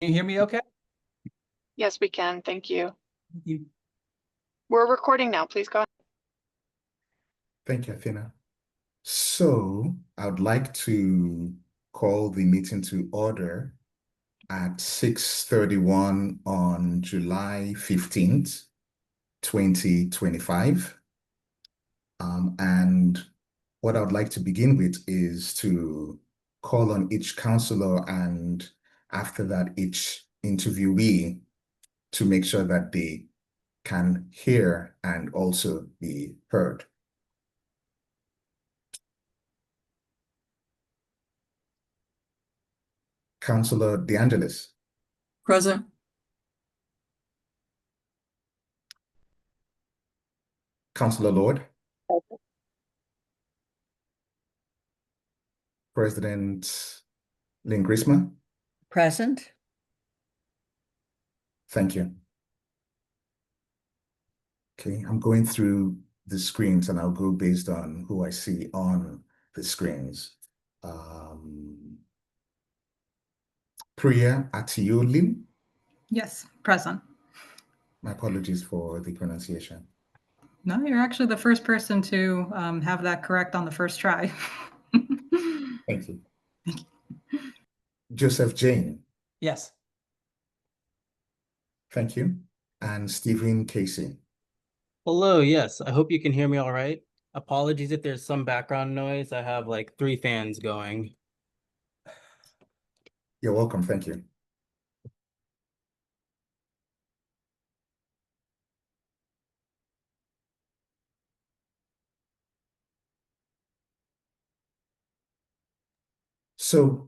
Can you hear me okay? Yes, we can. Thank you. Thank you. We're recording now. Please go ahead. Thank you, Athena. So I would like to call the meeting to order at 6:31 on July 15th, 2025. And what I would like to begin with is to call on each counselor and after that, each interviewee to make sure that they can hear and also be heard. Councillor De Angelis. Present. Councillor Lord. President Lynn Griesemer. Present. Thank you. Okay, I'm going through the screens and I'll go based on who I see on the screens. Priya Atiolin. Yes, present. My apologies for the pronunciation. No, you're actually the first person to have that correct on the first try. Thank you. Joseph Jane. Yes. Thank you. And Stephen Casey. Hello, yes. I hope you can hear me all right. Apologies if there's some background noise. I have like 3 fans going. You're welcome. Thank you. So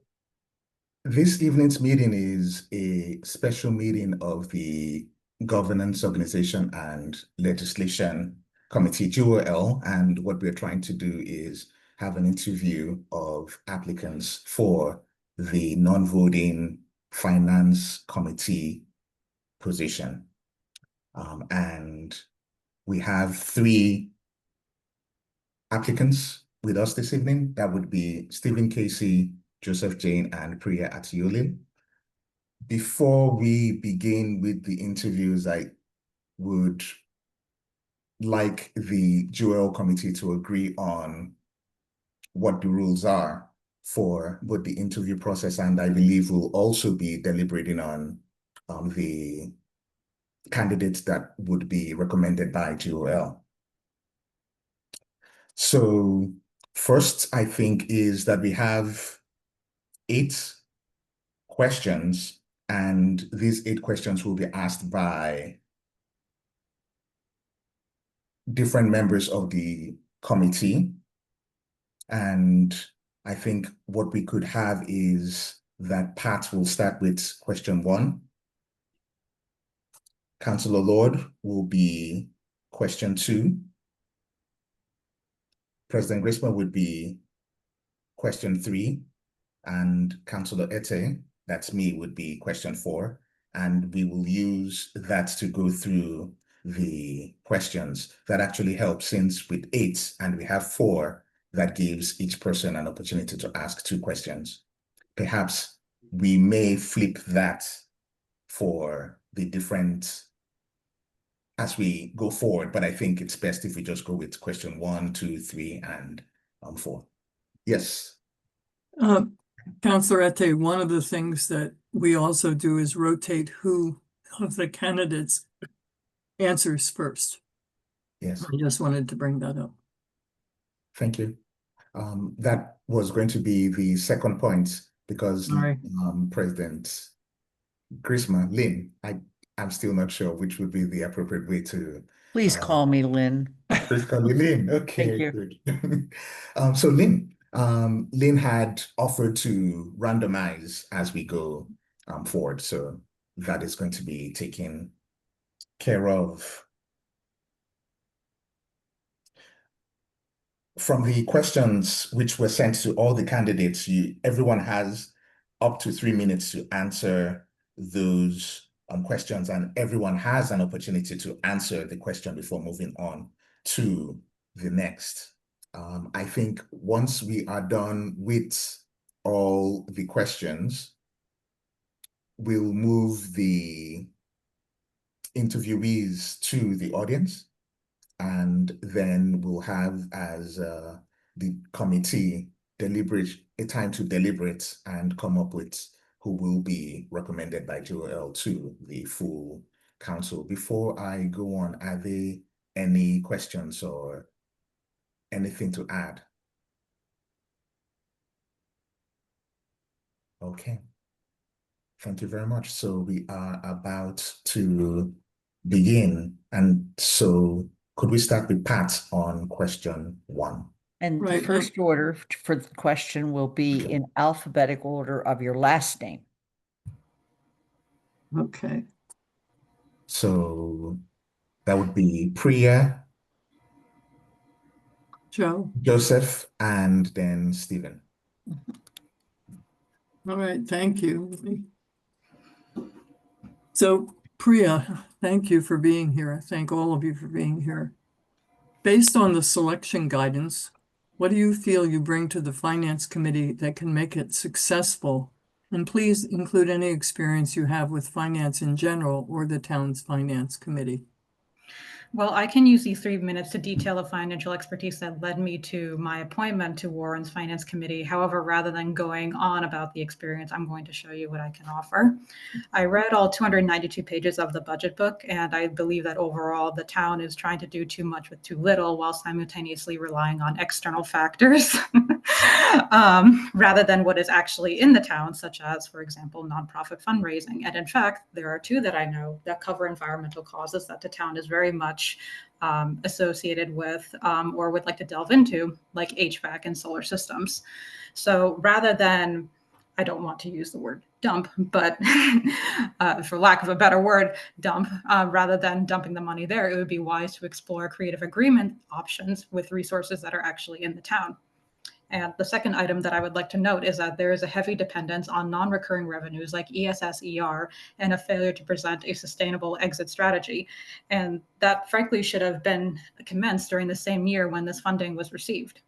this evening's meeting is a special meeting of the Governance, Organization and Legislation Committee, GOL, and what we're trying to do is have an interview of applicants for the non-voting Finance Committee position. And we have 3 applicants with us this evening. That would be Stephen Casey, Joseph Jane, and Priya Atiolin. Before we begin with the interviews, I would like the GOL committee to agree on what the rules are for both the interview process, and I believe we'll also be deliberating on the candidates that would be recommended by GOL. So first, I think, is that we have 8 questions, and these 8 questions will be asked by different members of the committee. And I think what we could have is that Pat will start with question 1. Councillor Lord will be question 2. President Griesemer would be question 3. And Councillor Ette, that's me, would be question 4. And we will use that to go through the questions. That actually helps, since with 8 and we have 4, that gives each person an opportunity to ask 2 questions. Perhaps we may flip that for the different as we go forward, but I think it's best if we just go with question 1, 2, 3, and 4. Yes. Councillor Ette, one of the things that we also do is rotate who of the candidates answers first. Yes. I just wanted to bring that up. Thank you. That was going to be the second point, because President Griesemer, Lynn, I'm still not sure which would be the appropriate way to. Please call me Lynn. Please call me Lynn. Okay, Thank you. good. So Lynn had offered to randomize as we go forward, so that is going to be taken care of. From the questions which were sent to all the candidates, everyone has up to 3 minutes to answer those questions, and everyone has an opportunity to answer the question before moving on to the next. I think once we are done with all the questions, we'll move the interviewees to the audience, and then we'll have as the committee a time to deliberate and come up with who will be recommended by Joel to the full council. Before I go on, are there any questions or anything to add? Okay. Thank you very much. So we are about to begin. And so could we start with Pat on question 1? And the Right, first order for the question will be in alphabetical order of your last name. Okay. So that would be Priya, Joe. Joseph, and then Stephen. All right, thank you. So Priya, thank you for being here. Thank all of you for being here. Based on the selection guidance, what do you feel you bring to the Finance Committee that can make it successful? And please include any experience you have with finance in general or the town's Finance Committee. Well, I can use these 3 minutes to detail the financial expertise that led me to my appointment to Warren's Finance Committee. However, rather than going on about the experience, I'm going to show you what I can offer. I read all 292 pages of the budget book, and I believe that overall the town is trying to do too much with too little while simultaneously relying on external factors rather than what is actually in the town, such as, for example, nonprofit fundraising. And in fact, there are 2 that I know that cover environmental causes that the town is very much associated with or would like to delve into, like HVAC and solar systems. So rather than, I don't want to use the word dump, but for lack of a better word, dump, rather than dumping the money there, it would be wise to explore creative agreement options with resources that are actually in the town. And the second item that I would like to note is that there is a heavy dependence on non-recurring revenues like ESS/ER and a failure to present a sustainable exit strategy. And that frankly should have been commenced during the same year when this funding was received.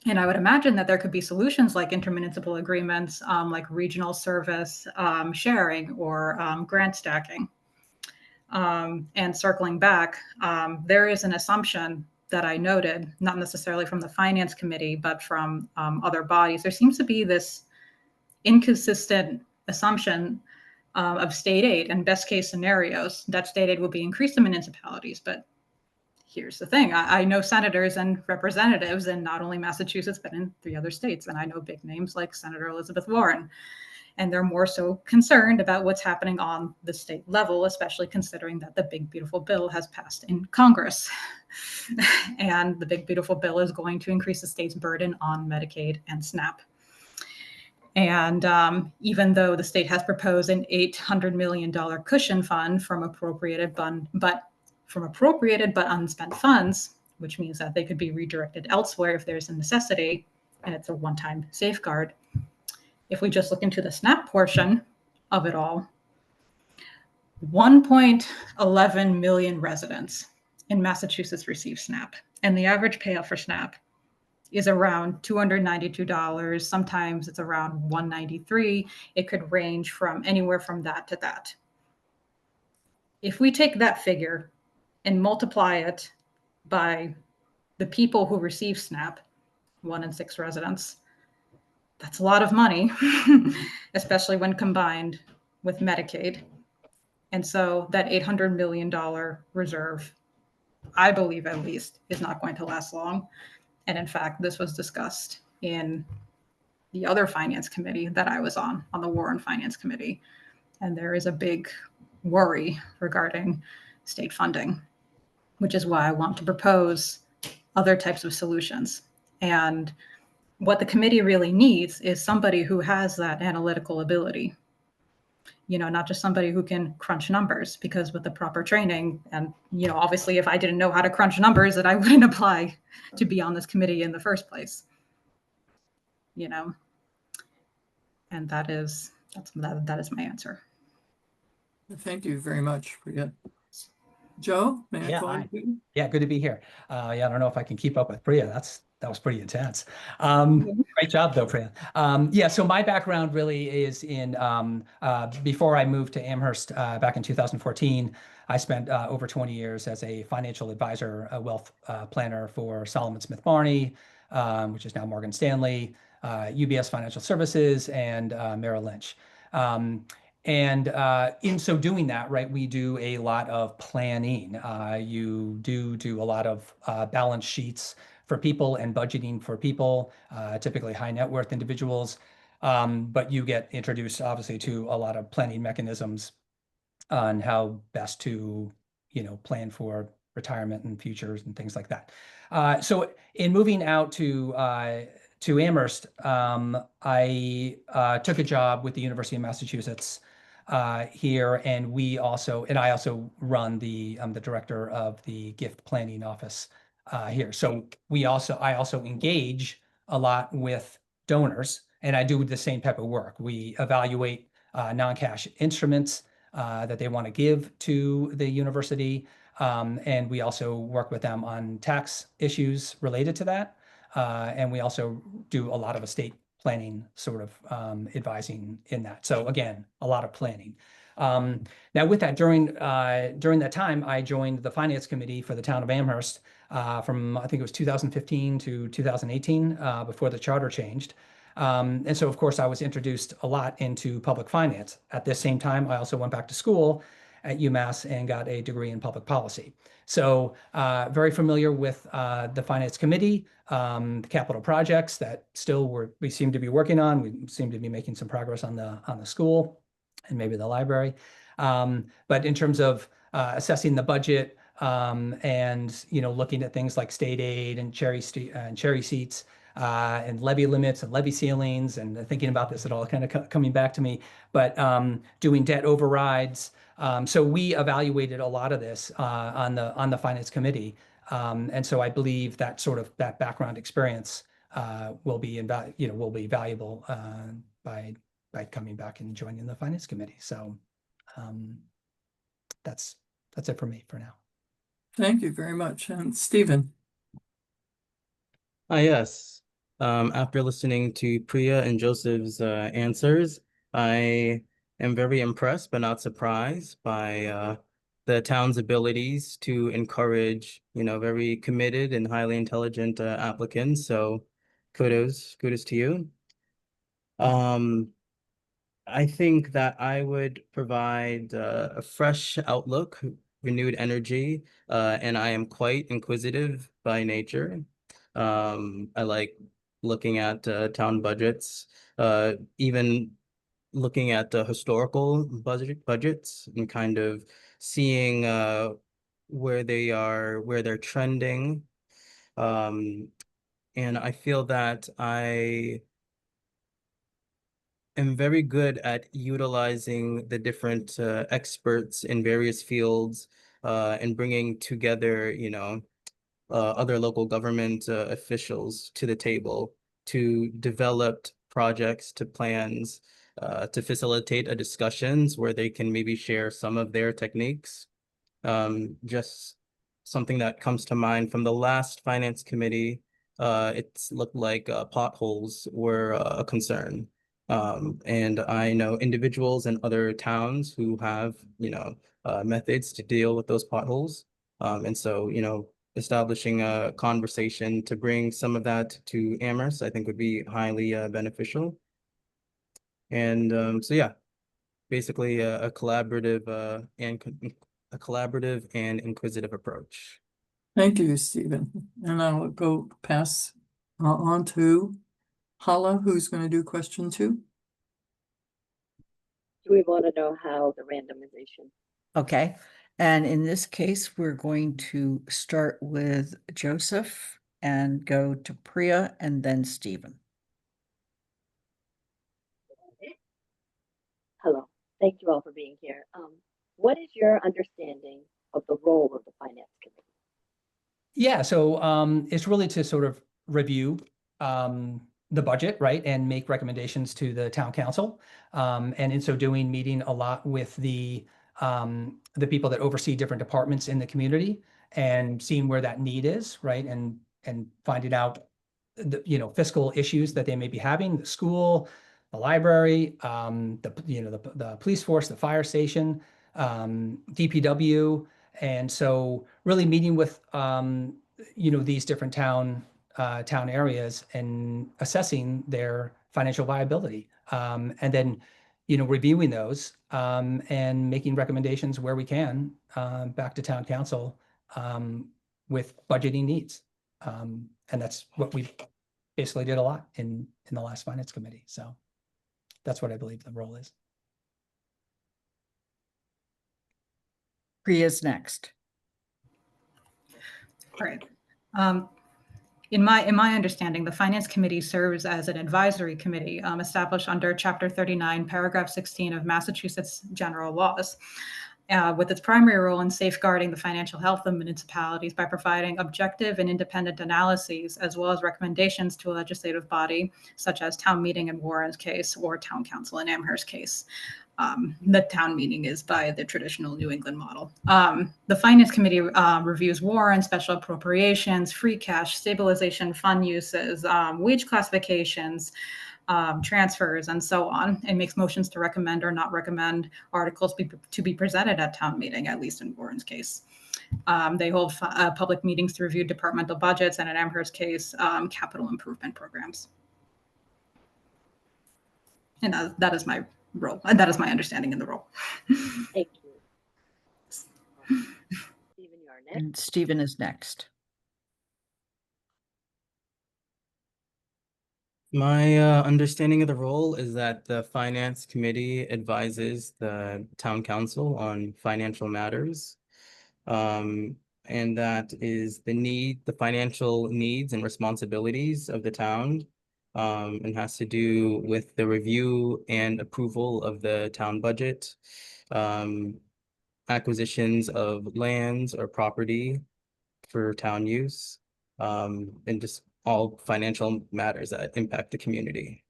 And I would imagine that there could be solutions like intermunicipal agreements, like regional service sharing or grant stacking. And circling back, there is an assumption that I noted, not necessarily from the Finance Committee, but from other bodies. There seems to be this inconsistent assumption of state aid and best case scenarios that state aid will be increased in municipalities. But here's the thing. I know senators and representatives in not only Massachusetts, but in 3 other states. And I know big names like Senator Elizabeth Warren. And they're more so concerned about what's happening on the state level, especially considering that the Big Beautiful Bill has passed in Congress. And the Big Beautiful Bill is going to increase the state's burden on Medicaid and SNAP. And even though the state has proposed an $800 million cushion fund from appropriated but unspent funds, which means that they could be redirected elsewhere if there's a necessity, and it's a one-time safeguard. If we just look into the SNAP portion of it all, 1.11 million residents in Massachusetts receive SNAP. And the average payout for SNAP is around $292. Sometimes it's around $193. It could range from anywhere from that to that. If we take that figure and multiply it by the people who receive SNAP, 1 in 6 residents, that's a lot of money, especially when combined with Medicaid. And so that $800 million reserve, I believe at least, is not going to last long. And in fact, this was discussed in the other finance committee that I was on the Warren Finance Committee. And there is a big worry regarding state funding, which is why I want to propose other types of solutions. And what the committee really needs is somebody who has that analytical ability, not just somebody who can crunch numbers, because with the proper training and, obviously if I didn't know how to crunch numbers, that I wouldn't apply to be on this committee in the first place, and that is my answer. Thank you very much, Priya. Joe, may I Yeah, call hi. you? Yeah, good to be here. Yeah, I don't know if I can keep up with Priya. That's that was pretty intense. Mhm. Great job though, Priya. Yeah, so my background really is in, before I moved to Amherst back in 2014, I spent over 20 years as a financial advisor, a wealth planner for Solomon Smith Barney, which is now Morgan Stanley, UBS Financial Services, and Merrill Lynch. And in so doing that, right, we do a lot of planning. You do a lot of balance sheets for people and budgeting for people, typically high net worth individuals. But you get introduced obviously to a lot of planning mechanisms on how best to, plan for retirement and futures and things like that. So in moving out to Amherst, I took a job with the University of Massachusetts here, and I also run I'm the director of the gift planning office here. So I also engage a lot with donors, and I do the same type of work. We evaluate non-cash instruments that they want to give to the university, and we also work with them on tax issues related to that. And we also do a lot of estate planning sort of advising in that. So again, a lot of planning. Now with that, during that time, I joined the finance committee for the town of Amherst from, I think it was 2015 to 2018 before the charter changed. And so of course I was introduced a lot into public finance. At the same time, I also went back to school at UMass and got a degree in public policy. So very familiar with the finance committee, the capital projects that we seem to be working on. We seem to be making some progress on the school and maybe the library. But in terms of assessing the budget and looking at things like state aid and cherry seats and levy limits and levy ceilings, and thinking about this, it all kind of coming back to me. But doing debt overrides. So we evaluated a lot of this on the finance committee, and so I believe that that background experience will be valuable by coming back and joining the finance committee. So that's it for me for now. Thank you very much. And Stephen. Yes. After listening to Priya and Joseph's answers, I am very impressed but not surprised by the town's abilities to encourage, very committed and highly intelligent applicants. So kudos to you. I think that I would provide a fresh outlook, renewed energy, and I am quite inquisitive by nature. I like looking at town budgets, even looking at the historical budgets and kind of seeing where they are, where they're trending. And I feel that I am very good at utilizing the different experts in various fields and bringing together, other local government officials to the table to develop projects, to plans, to facilitate discussions where they can maybe share some of their techniques. Just something that comes to mind from the last finance committee, it's looked like potholes were a concern. And I know individuals in other towns who have, methods to deal with those potholes. And so, establishing a conversation to bring some of that to Amherst, I think would be highly beneficial. And so, yeah, basically a collaborative and inquisitive approach. Thank you, Stephen. And I'll go pass on to Hala, who's going to do question 2. Do we want to know how the randomization? Okay. And in this case, we're going to start with Joseph and go to Priya and then Stephen. Hello, thank you all for being here. What is your understanding of the role of the finance committee? Yeah, so it's really to sort of review the budget, right, and make recommendations to the town council. And in so doing, meeting a lot with the people that oversee different departments in the community and seeing where that need is, right, and finding out the fiscal issues that they may be having, the school, the library, the police force, the fire station, DPW. And so really meeting with, these different town areas and assessing their financial viability. And then, reviewing those and making recommendations where we can back to town council with budgeting needs. And that's what we basically did a lot in the last finance committee. So that's what I believe the role is. Priya's next. All right. In my understanding, the Finance Committee serves as an advisory committee established under Chapter 39, Paragraph 16 of Massachusetts General Laws, with its primary role in safeguarding the financial health of municipalities by providing objective and independent analyses, as well as recommendations to a legislative body, such as town meeting in Warren's case or town council in Amherst's case. The town meeting is by the traditional New England model. The Finance Committee reviews warrant, special appropriations, free cash, stabilization fund uses, wage classifications, transfers, and so on, and makes motions to recommend or not recommend articles to be presented at town meeting, at least in Warren's case. They hold public meetings to review departmental budgets, and in Amherst's case, capital improvement programs. And that is my role. And that is my understanding in the role. Thank you. Stephen, you are next. And Stephen is next. My understanding of the role is that the Finance Committee advises the Town Council on financial matters. And that is the financial needs and responsibilities of the town. And has to do with the review and approval of the town budget, acquisitions of lands or property for town use, and just all financial matters that impact the community.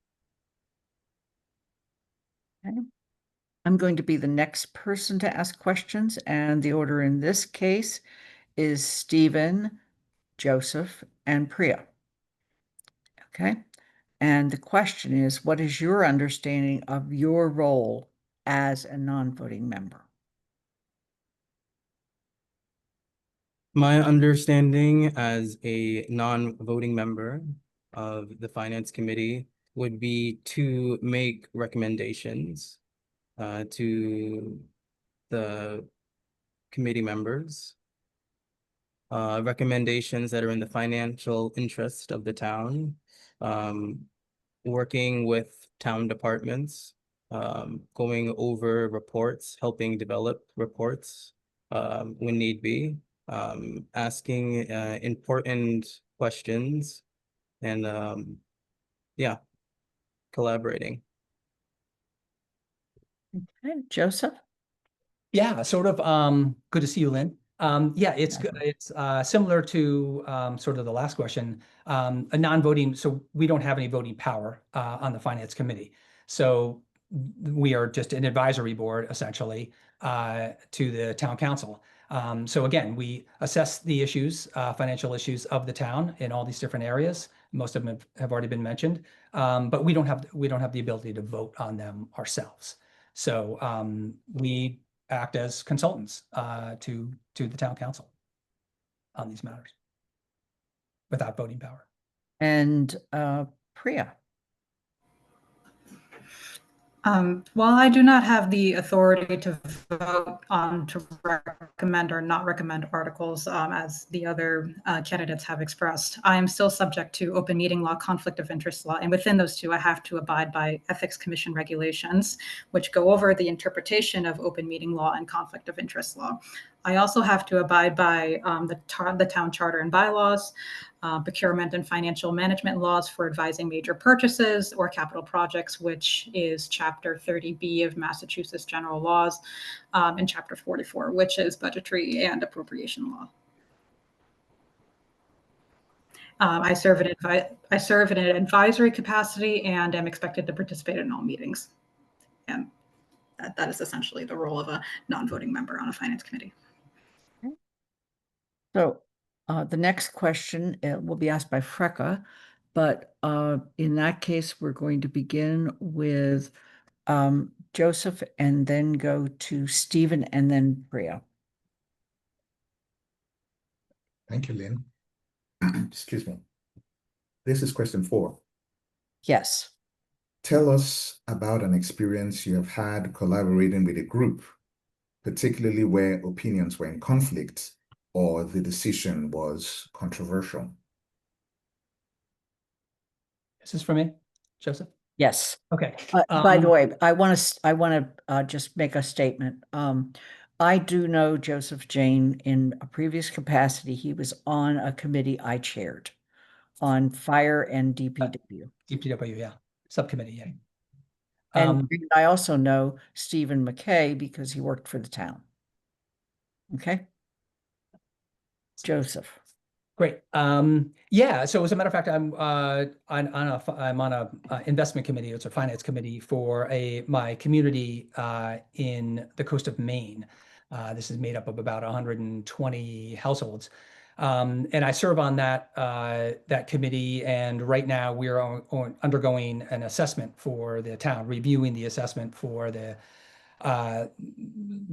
Okay. I'm going to be the next person to ask questions, and the order in this case is Stephen, Joseph, and Priya. Okay. And the question is, what is your understanding of your role as a non-voting member? My understanding as a non-voting member of the Finance Committee would be to make recommendations to the committee members, recommendations that are in the financial interest of the town, working with town departments, going over reports, helping develop reports when need be, asking important questions, and yeah, collaborating. Okay, Joseph? Yeah, sort of. Good to see you, Lynn. Yeah, it's good. It's similar to sort of the last question. A non-voting, so we don't have any voting power on the Finance Committee. So we are just an advisory board essentially to the town council. So again, we assess the issues, financial issues of the town in all these different areas. Most of them have already been mentioned, but we don't have the ability to vote on them ourselves. So we act as consultants to the town council on these matters without voting power. And Priya? While I do not have the authority to vote on to recommend or not recommend articles, as the other candidates have expressed, I am still subject to open meeting law, conflict of interest law, and within those two, I have to abide by Ethics Commission regulations, which go over the interpretation of open meeting law and conflict of interest law. I also have to abide by the town charter and bylaws, procurement and financial management laws for advising major purchases or capital projects, which is Chapter 30B of Massachusetts General Laws, and Chapter 44, which is budgetary and appropriation law. I serve in an advisory capacity and am expected to participate in all meetings. And that is essentially the role of a non-voting member on a finance committee. So the next question will be asked by Freka, But in that case, we're going to begin with Joseph and then go to Stephen and then Priya. Thank you, Lynn. Excuse me. This is question 4. Yes. Tell us about an experience you have had collaborating with a group, particularly where opinions were in conflict or the decision was controversial. Is this for me, Joseph? Yes. Okay. By the way, I want to just make a statement. I do know Joseph Jane in a previous capacity. He was on a committee I chaired on fire and DPW. DPW, yeah, subcommittee, yeah. And I also know Stephen McKay because he worked for the town. Okay. Joseph. Great. Yeah. So as a matter of fact, I'm on a investment committee. It's a finance committee for my community in the coast of Maine. This is made up of about 120 households, and I serve on that committee. And right now we're undergoing an assessment for the town, reviewing the assessment for the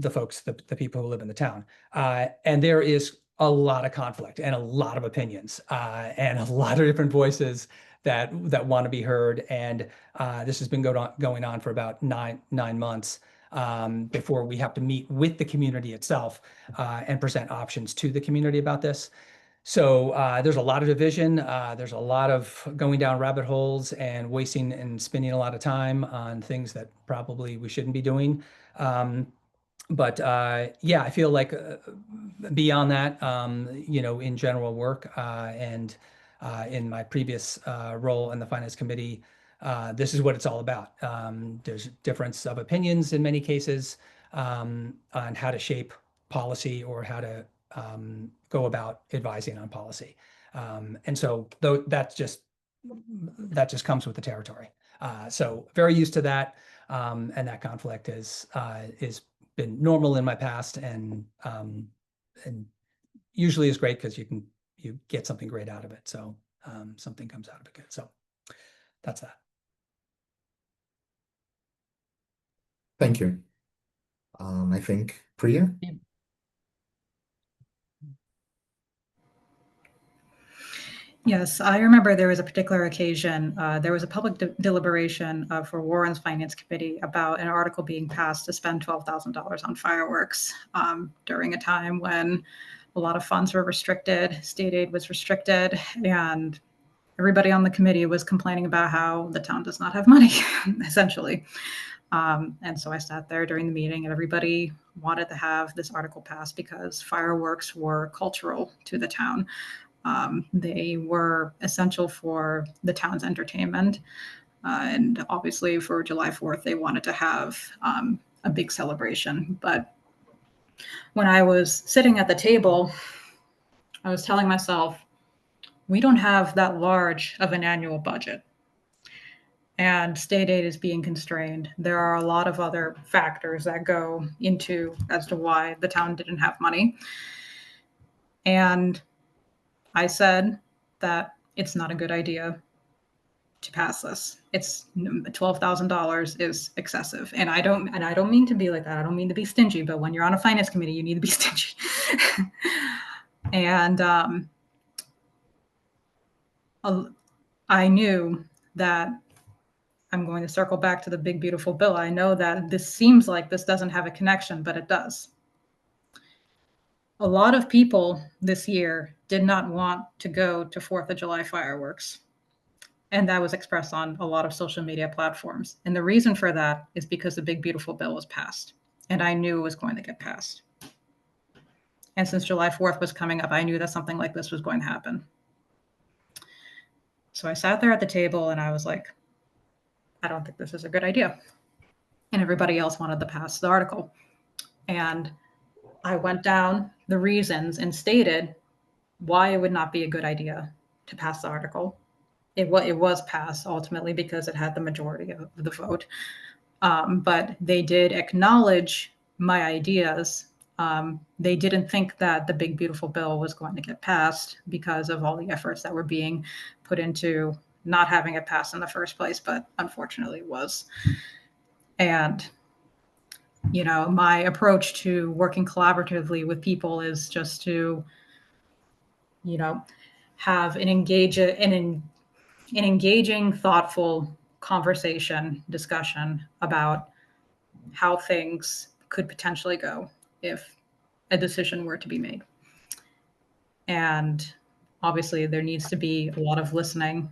folks, the people who live in the town, and there is a lot of conflict and a lot of opinions and a lot of different voices that want to be heard. And this has been going on for about nine months before we have to meet with the community itself and present options to the community about this. So there's a lot of division. There's a lot of going down rabbit holes and wasting and spending a lot of time on things that probably we shouldn't be doing. But yeah, I feel like beyond that, in general work and in my previous role in the finance committee, this is what it's all about. There's difference of opinions in many cases on how to shape policy or how to go about advising on policy. And so that just comes with the territory. So very used to that. And that conflict is been normal in my past, and usually is great because you get something great out of it. So something comes out of it good. So that's that. Thank you. I think Priya. Yes, I remember there was a particular occasion, there was a public deliberation for Warren's Finance Committee about an article being passed to spend $12,000 on fireworks during a time when a lot of funds were restricted, state aid was restricted, and everybody on the committee was complaining about how the town does not have money, essentially. And so I sat there during the meeting and everybody wanted to have this article passed because fireworks were cultural to the town. They were essential for the town's entertainment. And obviously for July 4th, they wanted to have a big celebration. But when I was sitting at the table, I was telling myself, we don't have that large of an annual budget. And state aid is being constrained. There are a lot of other factors that go into as to why the town didn't have money. And I said that it's not a good idea to pass this. It's $12,000 is excessive. And I don't mean to be like that. I don't mean to be stingy, but when you're on a finance committee, you need to be stingy. And I knew that I'm going to circle back to the big, beautiful bill. I know that this seems like this doesn't have a connection, but it does. A lot of people this year did not want to go to 4th of July fireworks. And that was expressed on a lot of social media platforms. And the reason for that is because the big, beautiful bill was passed. And I knew it was going to get passed. And since July 4th was coming up, I knew that something like this was going to happen. So I sat there at the table and I was like, I don't think this is a good idea. And everybody else wanted to pass the article. And I went down the reasons and stated why it would not be a good idea to pass the article. It was passed ultimately because it had the majority of the vote. But they did acknowledge my ideas. They didn't think that the big, beautiful bill was going to get passed because of all the efforts that were being put into not having it pass in the first place, but unfortunately was. And, you know, my approach to working collaboratively with people is just to, you know, have an engaging, thoughtful conversation, discussion about how things could potentially go if a decision were to be made. And obviously, there needs to be a lot of listening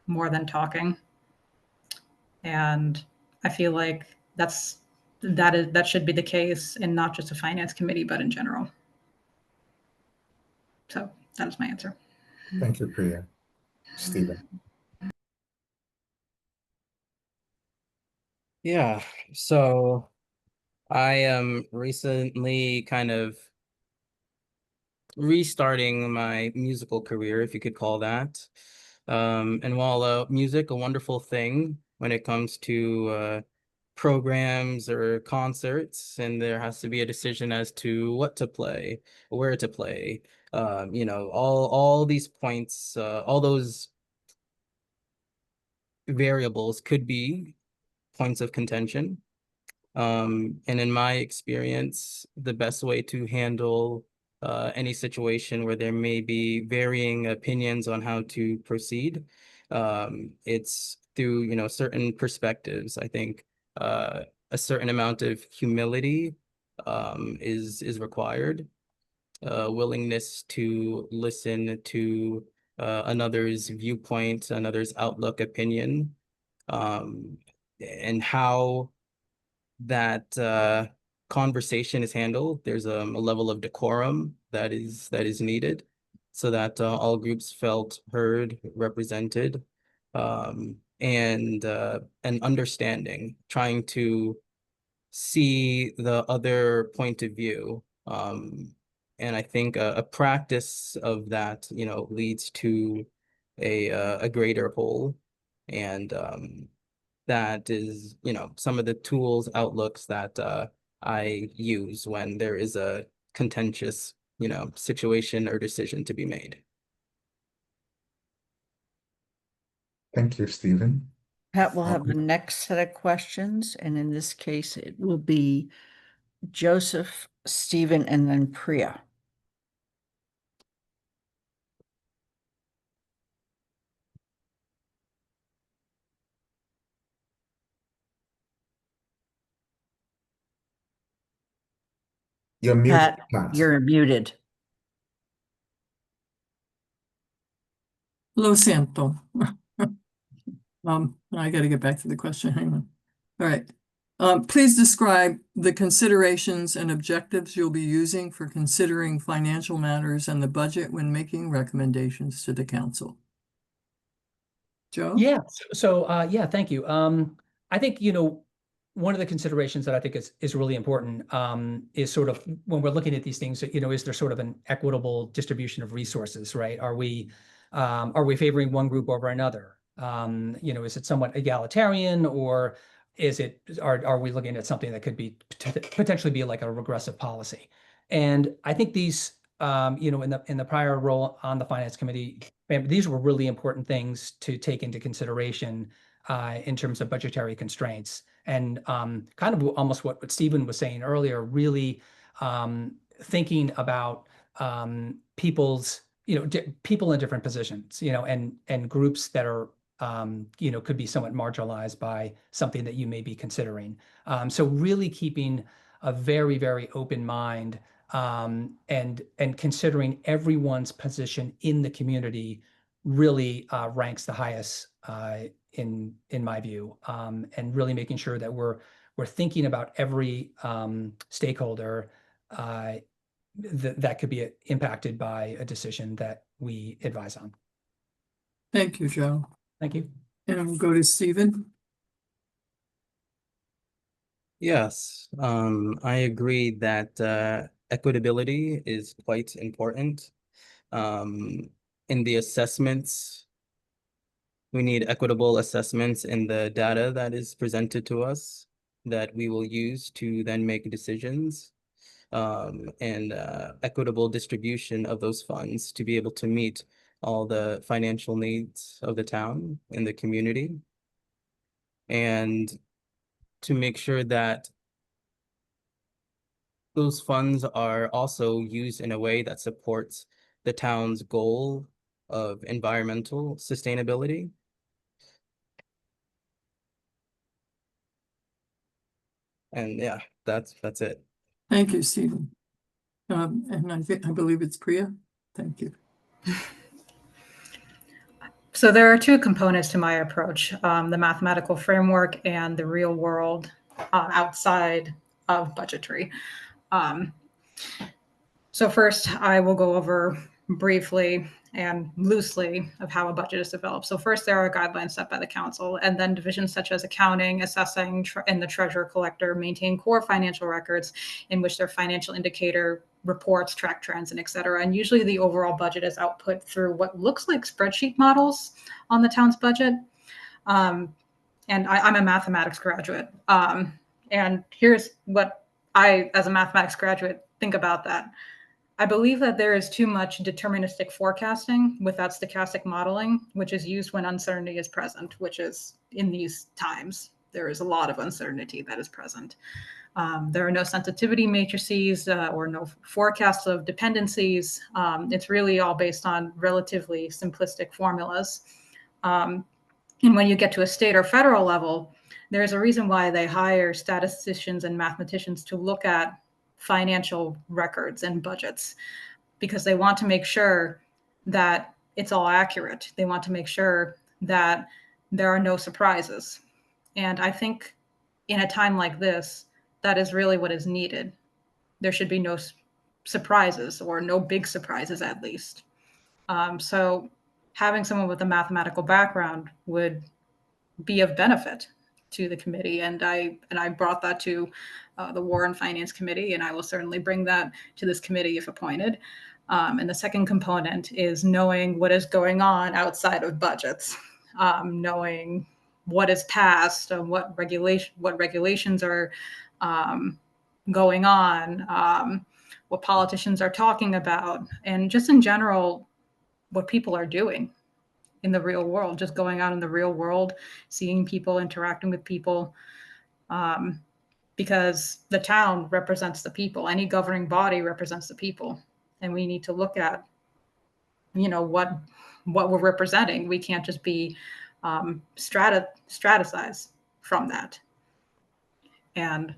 more than talking. And I feel like that should be the case in not just a finance committee, but in general. So that is my answer. Thank you, Priya. Stephen. Yeah, so I am recently kind of restarting my musical career, if you could call that. And while music a wonderful thing when it comes to programs or concerts, and there has to be a decision as to what to play, where to play, you know, all these points, all those variables could be points of contention. And in my experience, the best way to handle any situation where there may be varying opinions on how to proceed, it's through, you know, certain perspectives. I think a certain amount of humility is required, willingness to listen to another's viewpoint, another's outlook, opinion, and how that conversation is handled. There's a level of decorum that is needed so that all groups felt heard, represented, and an understanding, trying to see the other point of view. And I think a practice of that, you know, leads to a greater whole. And that is, you know, some of the tools, outlooks that I use when there is a contentious, you know, situation or decision to be made. Thank you, Stephen. Pat will have the next set of questions, and in this case, it will be Joseph, Stephen, and then Priya. You're muted, Pat, Pat. you're muted. Lo siento. I got to get back to the question. Hang on. All right. Please describe the considerations and objectives you'll be using for considering financial matters and the budget when making recommendations to the council. Joe? Yeah. So, yeah, thank you. I think, you know, one of the considerations that I think is really important is sort of when we're looking at these things, you know, is there sort of an equitable distribution of resources, right? Are we favoring one group over another? You know, is it somewhat egalitarian, or are we looking at something that could be potentially be like a regressive policy? And I think these, you know, in the prior role on the finance committee, these were really important things to take into consideration in terms of budgetary constraints, and kind of almost what Stephen was saying earlier, really thinking about people's, you know, people in different positions, you know, and groups that are, you know, could be somewhat marginalized by something that you may be considering. So really keeping a very, very open mind and considering everyone's position in the community really ranks the highest in my view, and really making sure that we're thinking about every stakeholder that could be impacted by a decision that we advise on. Thank you, Joe. Thank you. And we'll go to Stephen. Yes, I agree that equitability is quite important. In the assessments, we need equitable assessments in the data that is presented to us that we will use to then make decisions, and equitable distribution of those funds to be able to meet all the financial needs of the town and the community. And to make sure that those funds are also used in a way that supports the town's goal of environmental sustainability. And yeah, that's it. Thank you, Stephen. And I believe it's Priya. Thank you. So there are two components to my approach, the mathematical framework and the real world outside of budgetary. So first, I will go over briefly and loosely of how a budget is developed. So first, there are guidelines set by the council, and then divisions such as accounting, assessing, and the treasurer collector maintain core financial records in which their financial indicator reports, track trends, and et cetera. And usually the overall budget is output through what looks like spreadsheet models on the town's budget. And I'm a mathematics graduate. And here's what I, as a mathematics graduate, think about that. I believe that there is too much deterministic forecasting without stochastic modeling, which is used when uncertainty is present, which is in these times. There is a lot of uncertainty that is present. There are no sensitivity matrices or no forecasts of dependencies. It's really all based on relatively simplistic formulas. And when you get to a state or federal level, there's a reason why they hire statisticians and mathematicians to look at financial records and budgets, because they want to make sure that it's all accurate. They want to make sure that there are no surprises. And I think in a time like this, that is really what is needed. There should be no surprises, or no big surprises at least. So having someone with a mathematical background would be of benefit to the committee. And I brought that to the War and Finance Committee, and I will certainly bring that to this committee if appointed. And the second component is knowing what is going on outside of budgets, knowing what is passed, what regulations are going on, what politicians are talking about, and just in general, what people are doing in the real world, just going out in the real world, seeing people, interacting with people, because the town represents the people. Any governing body represents the people, and we need to look at, what we're representing. We can't just be strategized from that. And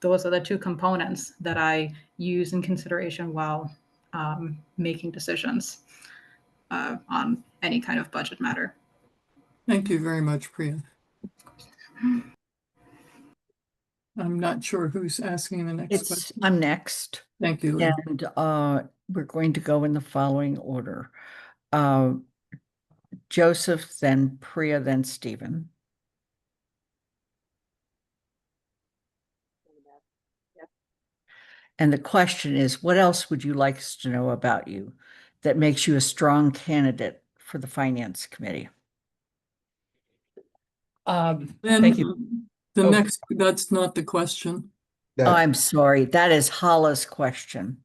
those are the two components that I use in consideration while making decisions on any kind of budget matter. Thank you very much, Priya. I'm not sure who's asking the next question. I'm next. Thank you, Lynn. And we're going to go in the following order. Joseph, then Priya, then Stephen. And the question is, what else would you like us to know about you that makes you a strong candidate for the Finance Committee? Thank you. The next, that's not the question. Oh, I'm sorry. That is Hala's question.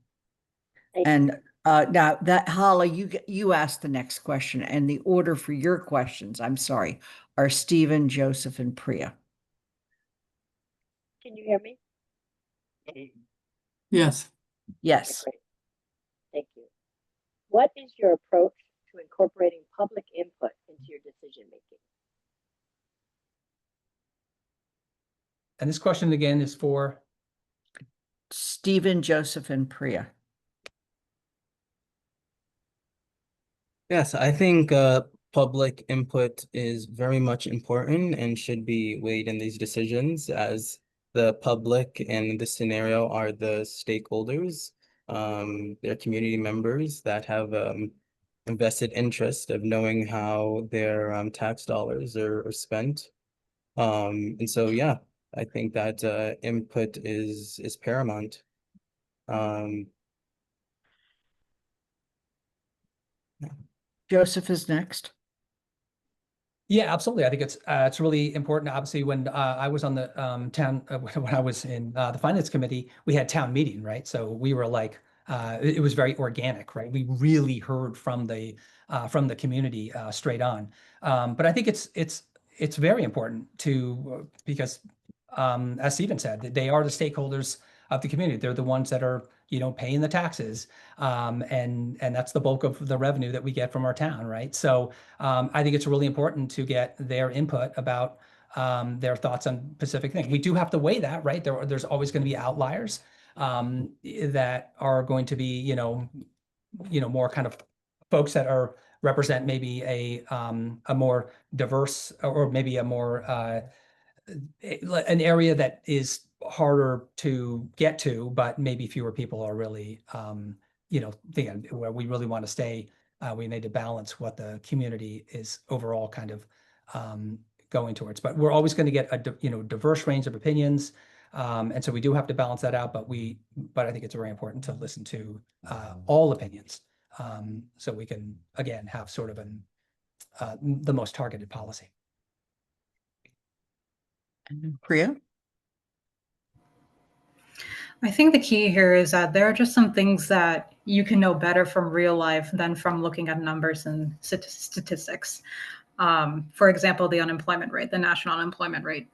And now that Hala, you asked the next question, and the order for your questions, I'm sorry, are Stephen, Joseph, and Priya. Can you hear me? Yes. Yes. Great. Thank you. What is your approach to incorporating public input into your decision making? And this question again is for Stephen, Joseph, and Priya. Yes, I think public input is very much important and should be weighed in these decisions, as the public in this scenario are the stakeholders. They're community members that have invested interest of knowing how their tax dollars are spent. And so, yeah, I think that input is paramount. Joseph is next. Yeah, absolutely. I think it's really important. Obviously, when I was on the town, when I was in the Finance Committee, we had town meeting, right? So we were like it was very organic, right? We really heard from the community straight on. But I think it's very important to because as Stephen said, they are the stakeholders of the community. They're the ones that are paying the taxes, and that's the bulk of the revenue that we get from our town, right? So I think it's really important to get their input about their thoughts on specific things. We do have to weigh that, right? There's always going to be outliers that are going to be more kind of folks that represent maybe a more diverse or maybe a more an area that is harder to get to, but maybe fewer people are really thinking where we really want to stay. We need to balance what the community is overall kind of going towards, but we're always going to get a diverse range of opinions. And so we do have to balance that out, but I think it's very important to listen to all opinions, so we can again have sort of the most targeted policy. And Priya? I think the key here is that there are just some things that you can know better from real life than from looking at numbers and statistics. For example, the unemployment rate, the national unemployment rate.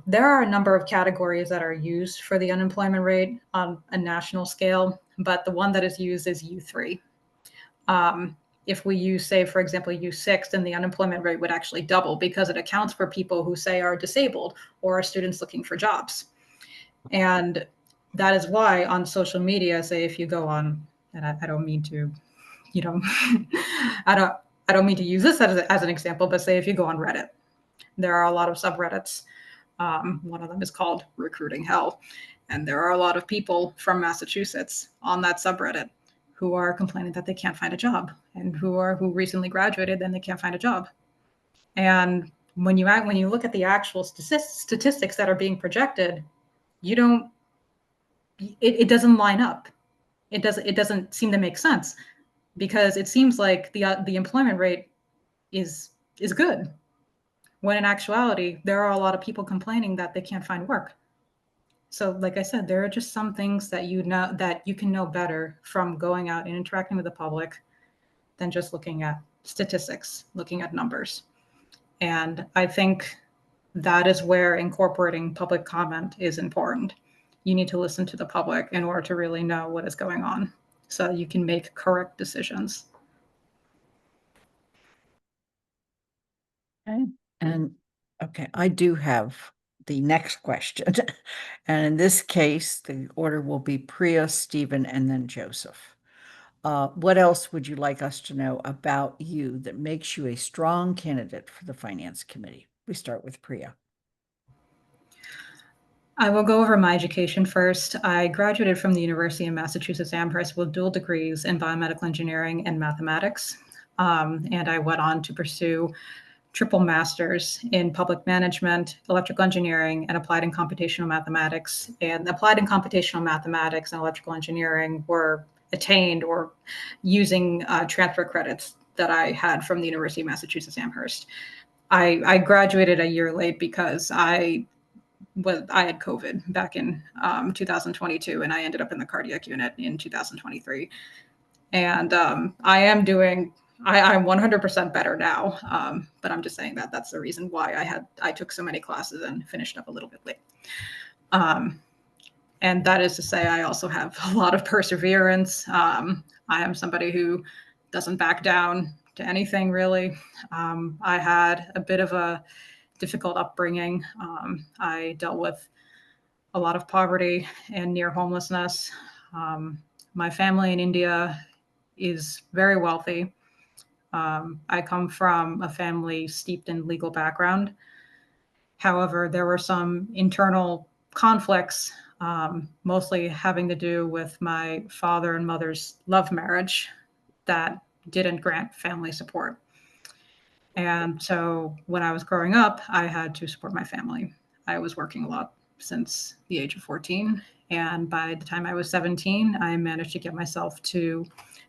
There are a number of categories that are used for the unemployment rate on a national scale, but the one that is used is U3. If we use, say, for example, U6, then the unemployment rate would actually double because it accounts for people who, say, are disabled or are students looking for jobs. And that is why on social media, say, if you go on, and I don't mean to, I don't mean to use this as an example, but say if you go on Reddit, there are a lot of subreddits. One of them is called Recruiting Hell. And there are a lot of people from Massachusetts on that subreddit who are complaining that they can't find a job, and who recently graduated, then they can't find a job. And when you look at the actual statistics that are being projected, it doesn't line up. It doesn't seem to make sense, because it seems like the employment rate is good, when in actuality there are a lot of people complaining that they can't find work. So like I said, there are just some things that that you can know better from going out and interacting with the public than just looking at statistics, looking at numbers. And I think that is where incorporating public comment is important. You need to listen to the public in order to really know what is going on, so you can make correct decisions. Okay. And okay, I do have the next question. And in this case, the order will be Priya, Stephen, and then Joseph. What else would you like us to know about you that makes you a strong candidate for the Finance Committee? We start with Priya. I will go over my education first. I graduated from the University of Massachusetts Amherst with dual degrees in biomedical engineering and mathematics. And I went on to pursue triple masters in public management, electrical engineering, and applied and computational mathematics. And applied and computational mathematics and electrical engineering were attained or using transfer credits that I had from the University of Massachusetts Amherst. I graduated a year late because I had COVID back in 2022, and I ended up in the cardiac unit in 2023. And I'm 100% better now, but I'm just saying that that's the reason why I took so many classes and finished up a little bit late. And that is to say, I also have a lot of perseverance. I am somebody who doesn't back down to anything, really. I had a bit of a difficult upbringing. I dealt with a lot of poverty and near homelessness. My family in India is very wealthy. I come from a family steeped in legal background. However, there were some internal conflicts, mostly having to do with my father and mother's love marriage that didn't grant family support. And so when I was growing up, I had to support my family. I was working a lot since the age of 14. And by the time I was 17, I managed to get myself to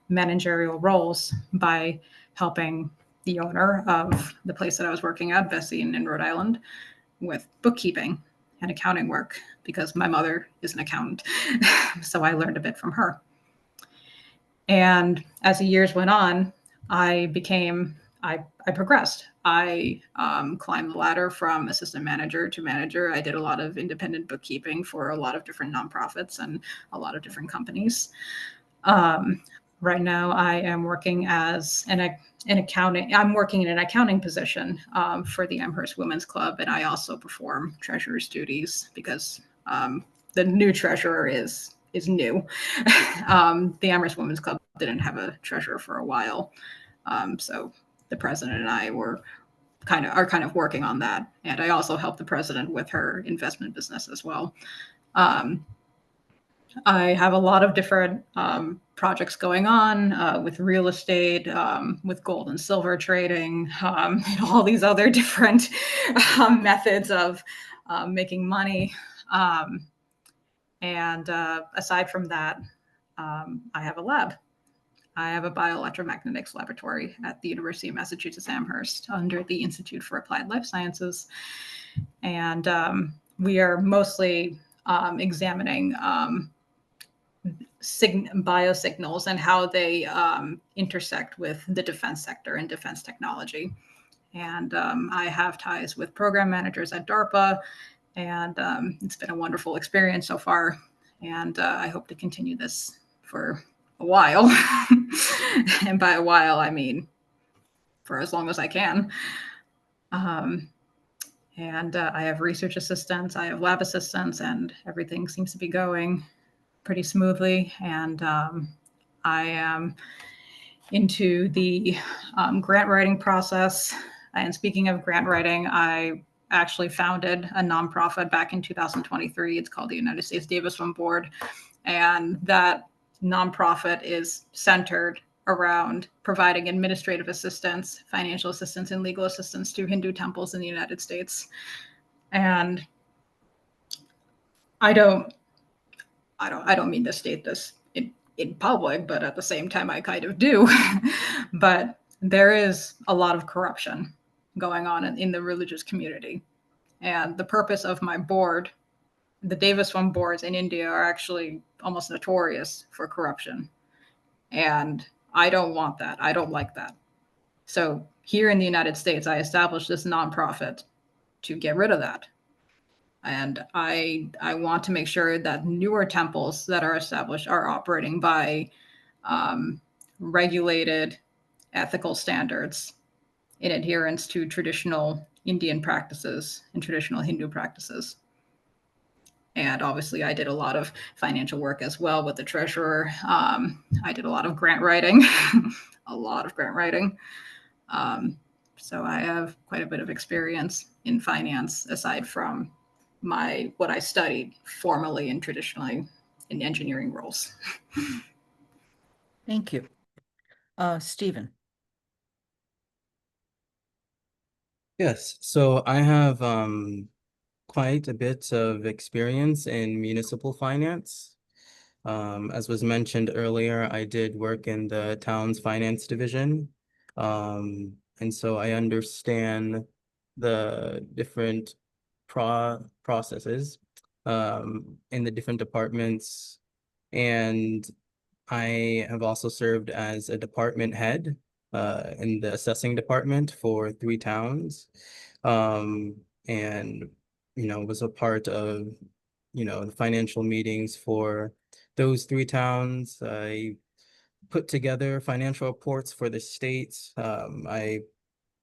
managerial roles by helping the owner of the place that I was working at, Bessie in Rhode Island, with bookkeeping and accounting work, because my mother is an accountant. So I learned a bit from her. And as the years went on, I progressed. I climbed the ladder from assistant manager to manager. I did a lot of independent bookkeeping for a lot of different nonprofits and a lot of different companies. Right now, I am working as an accounting. I'm working in an accounting position for the Amherst Women's Club, and I also perform treasurer's duties because the new treasurer is new. The Amherst Women's Club didn't have a treasurer for a while, so the president and I are kind of working on that, and I also help the president with her investment business as well. I have a lot of different projects going on with real estate, with gold and silver trading, and all these other different methods of making money. And aside from that, I have a lab. I have a bioelectromagnetics laboratory at the University of Massachusetts Amherst under the Institute for Applied Life Sciences. And we are mostly examining biosignals and how they intersect with the defense sector and defense technology. And I have ties with program managers at DARPA, and it's been a wonderful experience so far. And I hope to continue this for a while. And by a while, I mean for as long as I can. And I have research assistants, I have lab assistants, and everything seems to be going pretty smoothly. And I am into the grant writing process. And speaking of grant writing, I actually founded a nonprofit back in 2023. It's called the United States Davis Fund Board. And that nonprofit is centered around providing administrative assistance, financial assistance, and legal assistance to Hindu temples in the United States. And I don't mean to state this in public, but at the same time, I kind of do. But there is a lot of corruption going on in the religious community. And the purpose of my board, the Davis Fund boards in India are actually almost notorious for corruption. And I don't want that. I don't like that. So here in the United States, I established this nonprofit to get rid of that. And I want to make sure that newer temples that are established are operating by regulated ethical standards in adherence to traditional Indian practices and traditional Hindu practices. And obviously, I did a lot of financial work as well with the treasurer. I did a lot of grant writing, a lot of grant writing. So I have quite a bit of experience in finance, aside from what I studied formally and traditionally in engineering roles. Thank you. Stephen. Yes, so I have quite a bit of experience in municipal finance. As was mentioned earlier, I did work in the town's finance division. And so I understand the different processes in the different departments. And I have also served as a department head in the assessing department for 3 towns. And was a part of, the financial meetings for those 3 towns. I put together financial reports for the state. I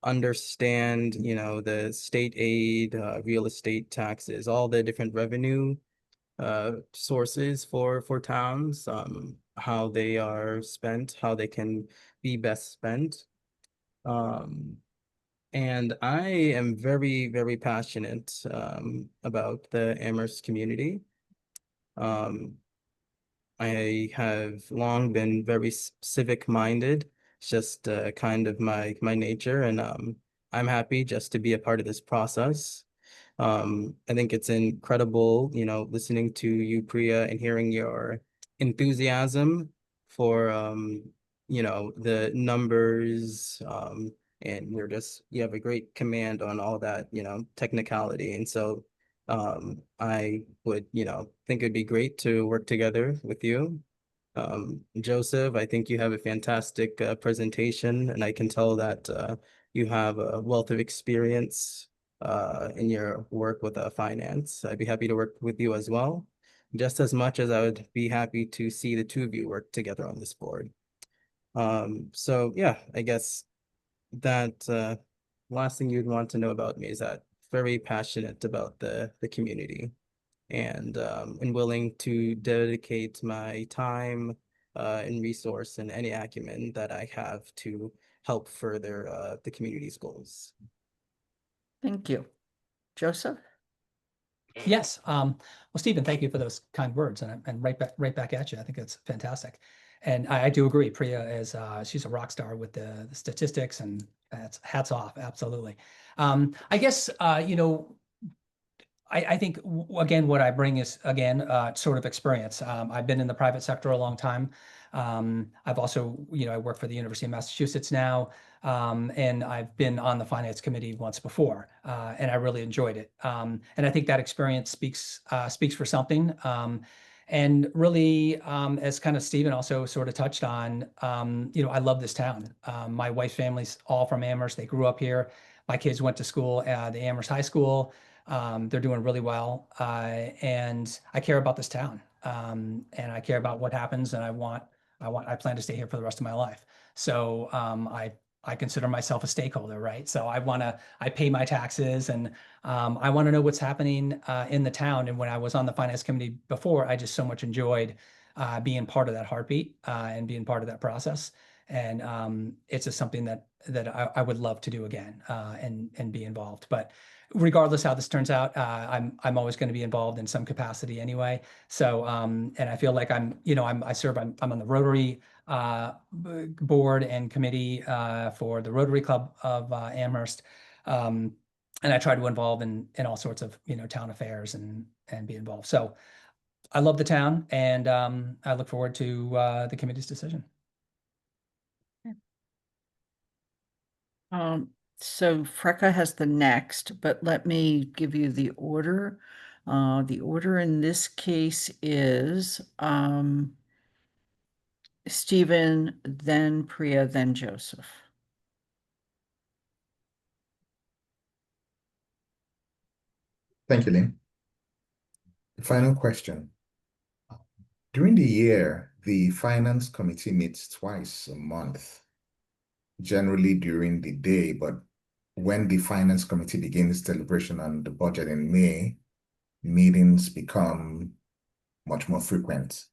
understand, the state aid, real estate taxes, all the different revenue sources for towns, how they are spent, how they can be best spent. And I am very, very passionate about the Amherst community. I have long been very civic minded. It's just kind of my nature, and I'm happy just to be a part of this process. I think it's incredible, listening to you, Priya, and hearing your enthusiasm for the numbers, and you have a great command on all that, technicality. And so I would, think it'd be great to work together with you. Joseph, I think you have a fantastic presentation, and I can tell that you have a wealth of experience in your work with finance. I'd be happy to work with you as well, just as much as I would be happy to see the two of you work together on this board. So yeah, I guess that last thing you'd want to know about me is that very passionate about the community, and willing to dedicate my time and resource and any acumen that I have to help further the community's goals. Thank you. Joseph? Yes. Well, Stephen, thank you for those kind words, and right back at you. I think it's fantastic, and I do agree. Priya is she's a rock star with the statistics, and that's hats off. Absolutely. I guess I think again what I bring is sort of experience. I've been in the private sector a long time. I've also I work for the University of Massachusetts now, and I've been on the finance committee once before, and I really enjoyed it. And I think that experience speaks for something. And really, as kind of Stephen also sort of touched on, I love this town. My wife's family's all from Amherst. They grew up here. My kids went to school at the Amherst High School. They're doing really well, and I care about this town, and I care about what happens, and I plan to stay here for the rest of my life. So I consider myself a stakeholder, right? So I pay my taxes, and I want to know what's happening in the town. And when I was on the finance committee before, I just so much enjoyed being part of that heartbeat and being part of that process. And it's just something that I would love to do again, and be involved. But regardless how this turns out, I'm always going to be involved in some capacity anyway. So and I feel like I'm on the Rotary board and committee for the Rotary Club of Amherst, and I try to involve in all sorts of town affairs and be involved. So I love the town, and I look forward to the committee's decision. So Freka has the next, but let me give you the order. The order in this case is Stephen, then Priya, then Joseph. Thank you, Lynn. The final question. During the year, the Finance Committee meets twice a month, generally during the day, but when the Finance Committee begins deliberation on the budget in May, meetings become much more frequent.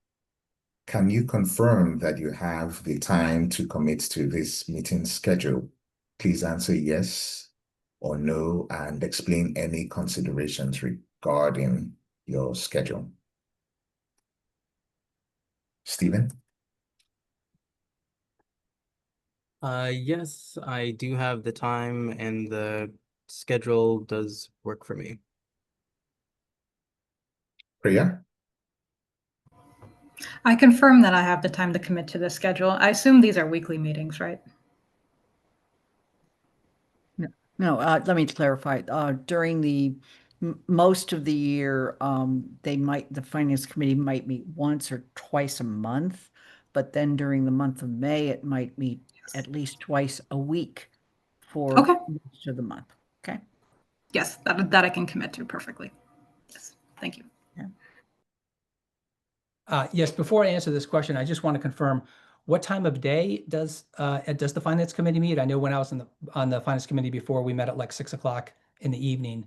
Can you confirm that you have the time to commit to this meeting schedule? Please answer yes or no, and explain any considerations regarding your schedule. Stephen? Yes, I do have the time, and the schedule does work for me. Priya? I confirm that I have the time to commit to the schedule. I assume these are weekly meetings, right? No, let me clarify. During the most of the year, the Finance Committee might meet once or twice a month, but then during the month of May, it might meet at least twice a week for Okay. most of the month. Okay. Yes, that I can commit to perfectly. Yes, thank you. Yes, before I answer this question, I just want to confirm, what time of day does the Finance Committee meet? I know when I was on the Finance Committee before, we met at like 6 o'clock in the evening.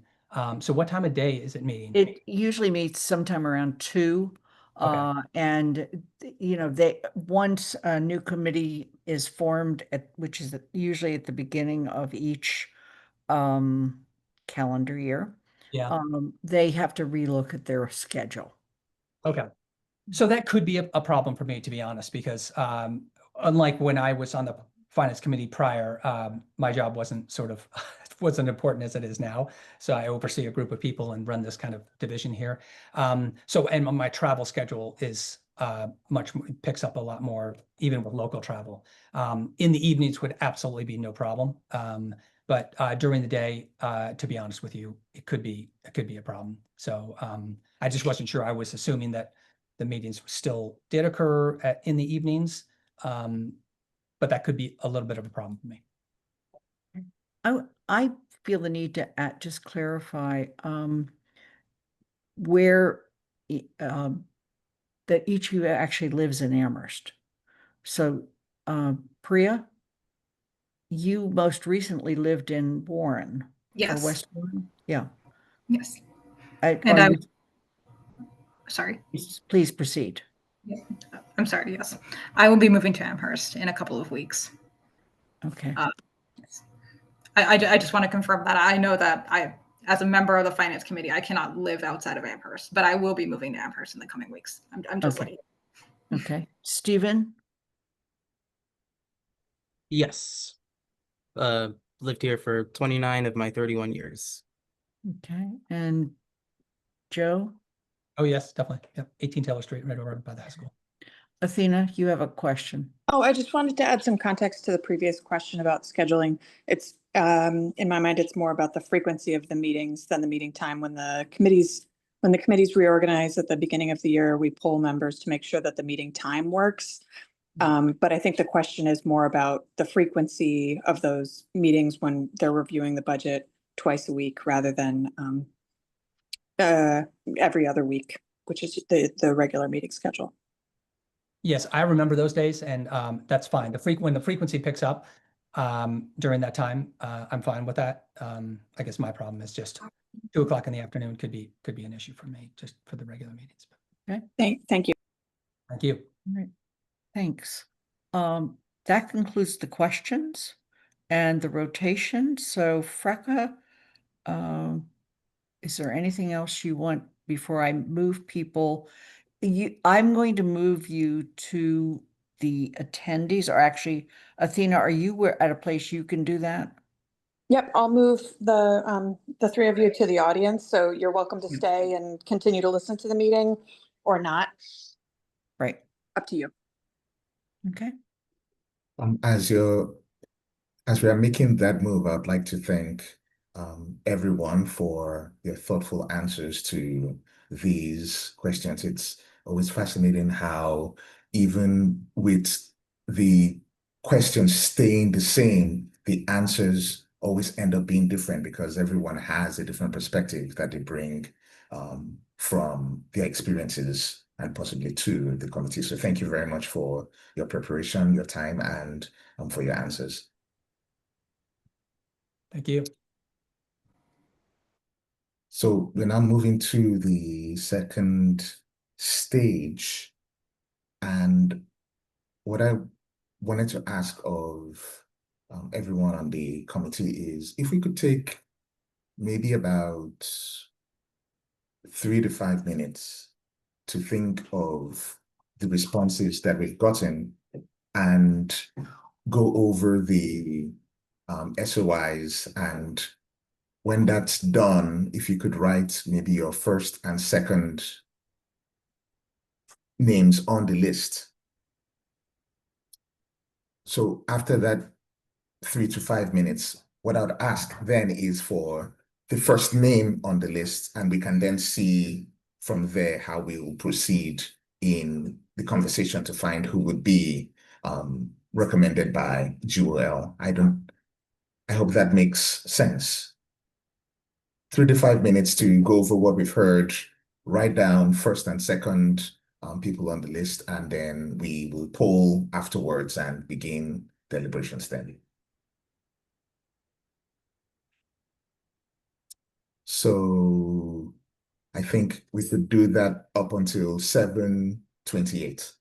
So what time of day is it meeting? It usually meets sometime around 2. Okay. And once a new committee is formed, which is usually at the beginning of each calendar year, Yeah. they have to relook at their schedule. Okay. So that could be a problem for me, to be honest, because unlike when I was on the Finance Committee prior, my job wasn't wasn't important as it is now. So I oversee a group of people and run this kind of division here. And my travel schedule is picks up a lot more, even with local travel. In the evenings would absolutely be no problem. But during the day, to be honest with you, it could be a problem. So I just wasn't sure. I was assuming that the meetings still did occur in the evenings. But that could be a little bit of a problem for me. I feel the need to just clarify where that each of you actually lives in Amherst. So, Priya, you most recently lived in Warren or Yes. West Warren? Yeah. Yes. And And sorry. Please proceed. I'm sorry. Yes. I will be moving to Amherst in a couple of weeks. Okay. Yes. I just want to confirm that. I know that as a member of the finance committee, I cannot live outside of Amherst, but I will be moving to Amherst in the coming weeks. I'm just Okay. letting you. Okay. Stephen? Yes. Lived here for 29 of my 31 years. Okay. And Joe? Oh, yes, definitely. Yep. 18 Taylor Street, right over by the high school. Athena, you have a question. Oh, I just wanted to add some context to the previous question about scheduling. It's, in my mind, it's more about the frequency of the meetings than the meeting time. When the committees reorganize at the beginning of the year, we poll members to make sure that the meeting time works. But I think the question is more about the frequency of those meetings when they're reviewing the budget twice a week rather than every other week, which is the regular meeting schedule. Yes, I remember those days, and that's fine. When the frequency picks up during that time, I'm fine with that. I guess my problem is just 2 o'clock in the afternoon could be an issue for me, just for the regular meetings. Okay. Thank you. Thank you. All right. Thanks. That concludes the questions and the rotation. So Freka, is there anything else you want before I move people? I'm going to move you to the attendees, or actually, Athena, are you at a place you can do that? Yep, I'll move the 3 of you to the audience, so you're welcome to stay and continue to listen to the meeting or not. Right. Up to you. Okay. As we are making that move, I'd like to thank everyone for their thoughtful answers to these questions. It's always fascinating how even with the questions staying the same, the answers always end up being different because everyone has a different perspective that they bring from their experiences and possibly to the committee. So thank you very much for your preparation, your time, and for your answers. Thank you. So we're now moving to the second stage. And what I wanted to ask of everyone on the committee is if we could take maybe about 3 to 5 minutes to think of the responses that we've gotten and go over the SOIs. And when that's done, if you could write maybe your first and second names on the list. So after that 3 to 5 minutes, what I would ask then is for the first name on the list, and we can then see from there how we will proceed in the conversation to find who would be recommended by Jewel. I hope that makes sense. 3 to 5 minutes to go over what we've heard, write down first and second people on the list, and then we will poll afterwards and begin deliberations then. So I think we could do that up until 7:28.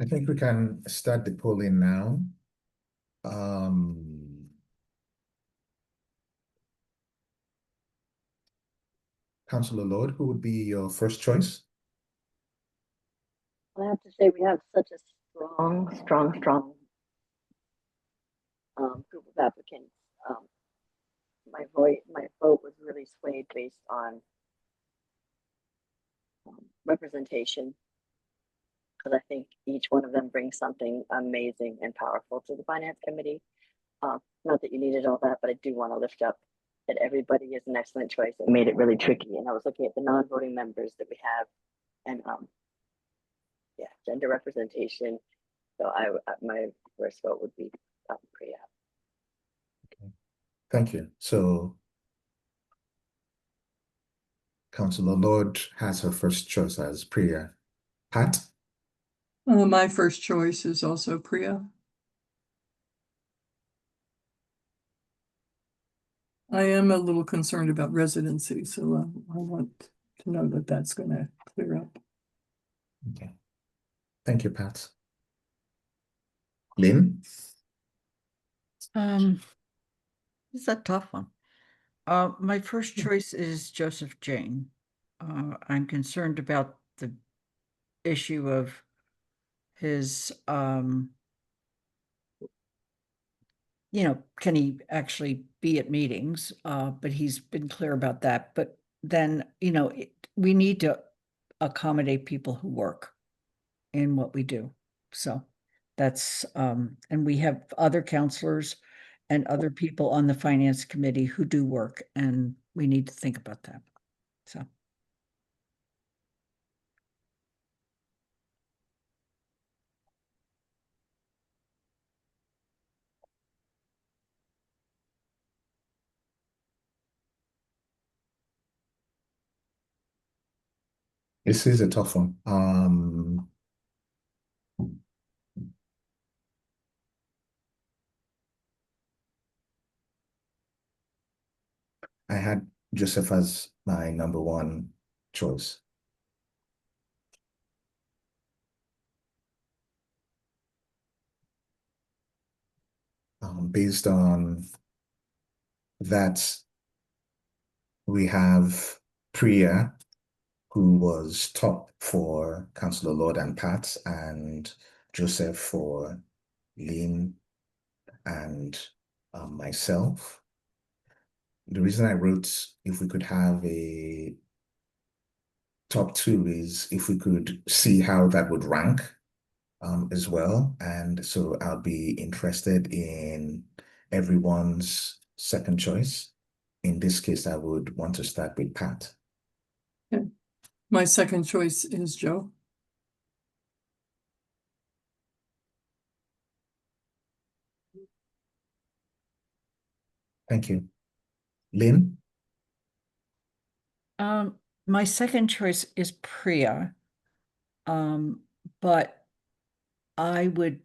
I think we can start the polling now. Councillor Lord, who would be your first choice? I have to say we have such a strong group of applicants. My vote was really swayed based on representation, because I think each one of them brings something amazing and powerful to the finance committee. Not that you needed all that, but I do want to lift up that everybody is an excellent choice. It made it really tricky, and I was looking at the non-voting members that we have, and yeah, gender representation. So my first vote would be Priya. Thank you. So Councillor Lord has her first choice as Priya. Pat? My first choice is also Priya. I am a little concerned about residency, so I want to know that that's going to clear up. Okay. Thank you, Pat. Lynn? It's a tough one. My first choice is Joseph Jane. I'm concerned about the issue of his, can he actually be at meetings? But he's been clear about that. But then, we need to accommodate people who work in what we do. So that's, and we have other counselors and other people on the finance committee who do work, and we need to think about that. So. This is a tough one. I had Joseph as my number one choice. Based on that, we have Priya, who was top for Councillor Lord and Pat, and Joseph for Lynn and myself. The reason I wrote if we could have a top two is if we could see how that would rank as well. And so I'll be interested in everyone's second choice. In this case, I would want to start with Pat. Okay. My second choice is Joe. Thank you. Lynn? My second choice is Priya. But I would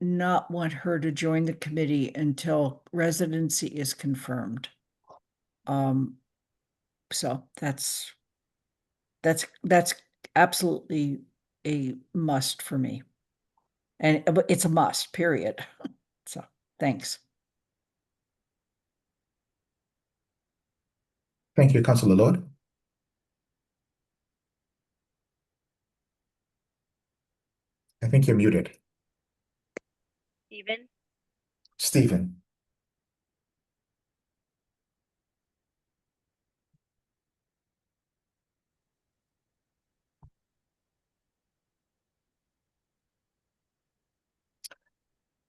not want her to join the committee until residency is confirmed. So that's absolutely a must for me. And it's a must, period. So thanks. Thank you, Councillor Lord. I think you're muted. Stephen? Stephen.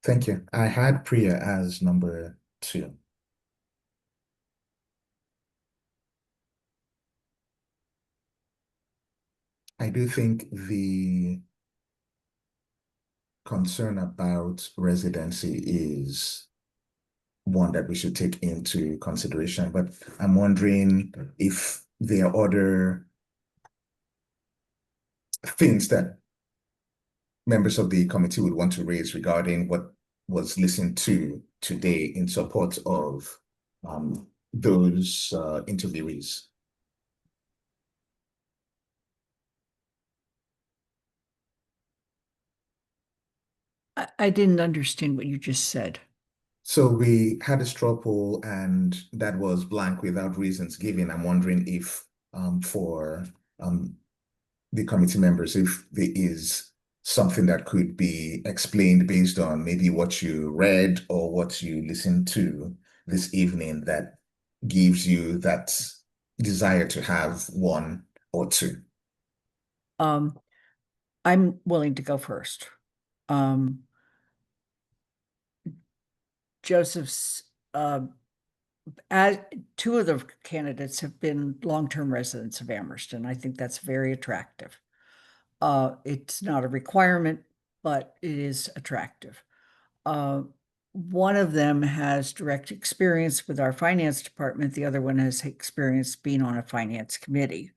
Thank you. I had Priya as number two. I do think the concern about residency is one that we should take into consideration, but I'm wondering if there are other things that members of the committee would want to raise regarding what was listened to today in support of those interviewees. I didn't understand what you just said. So we had a straw poll and that was blank without reasons given. I'm wondering if for the committee members, if there is something that could be explained based on maybe what you read or what you listened to this evening that gives you that desire to have one or two. I'm willing to go first. Joseph's, as two of the candidates have been long-term residents of Amherst, and I think that's very attractive. It's not a requirement, but it is attractive. One of them has direct experience with our finance department. The other one has experience being on a finance committee.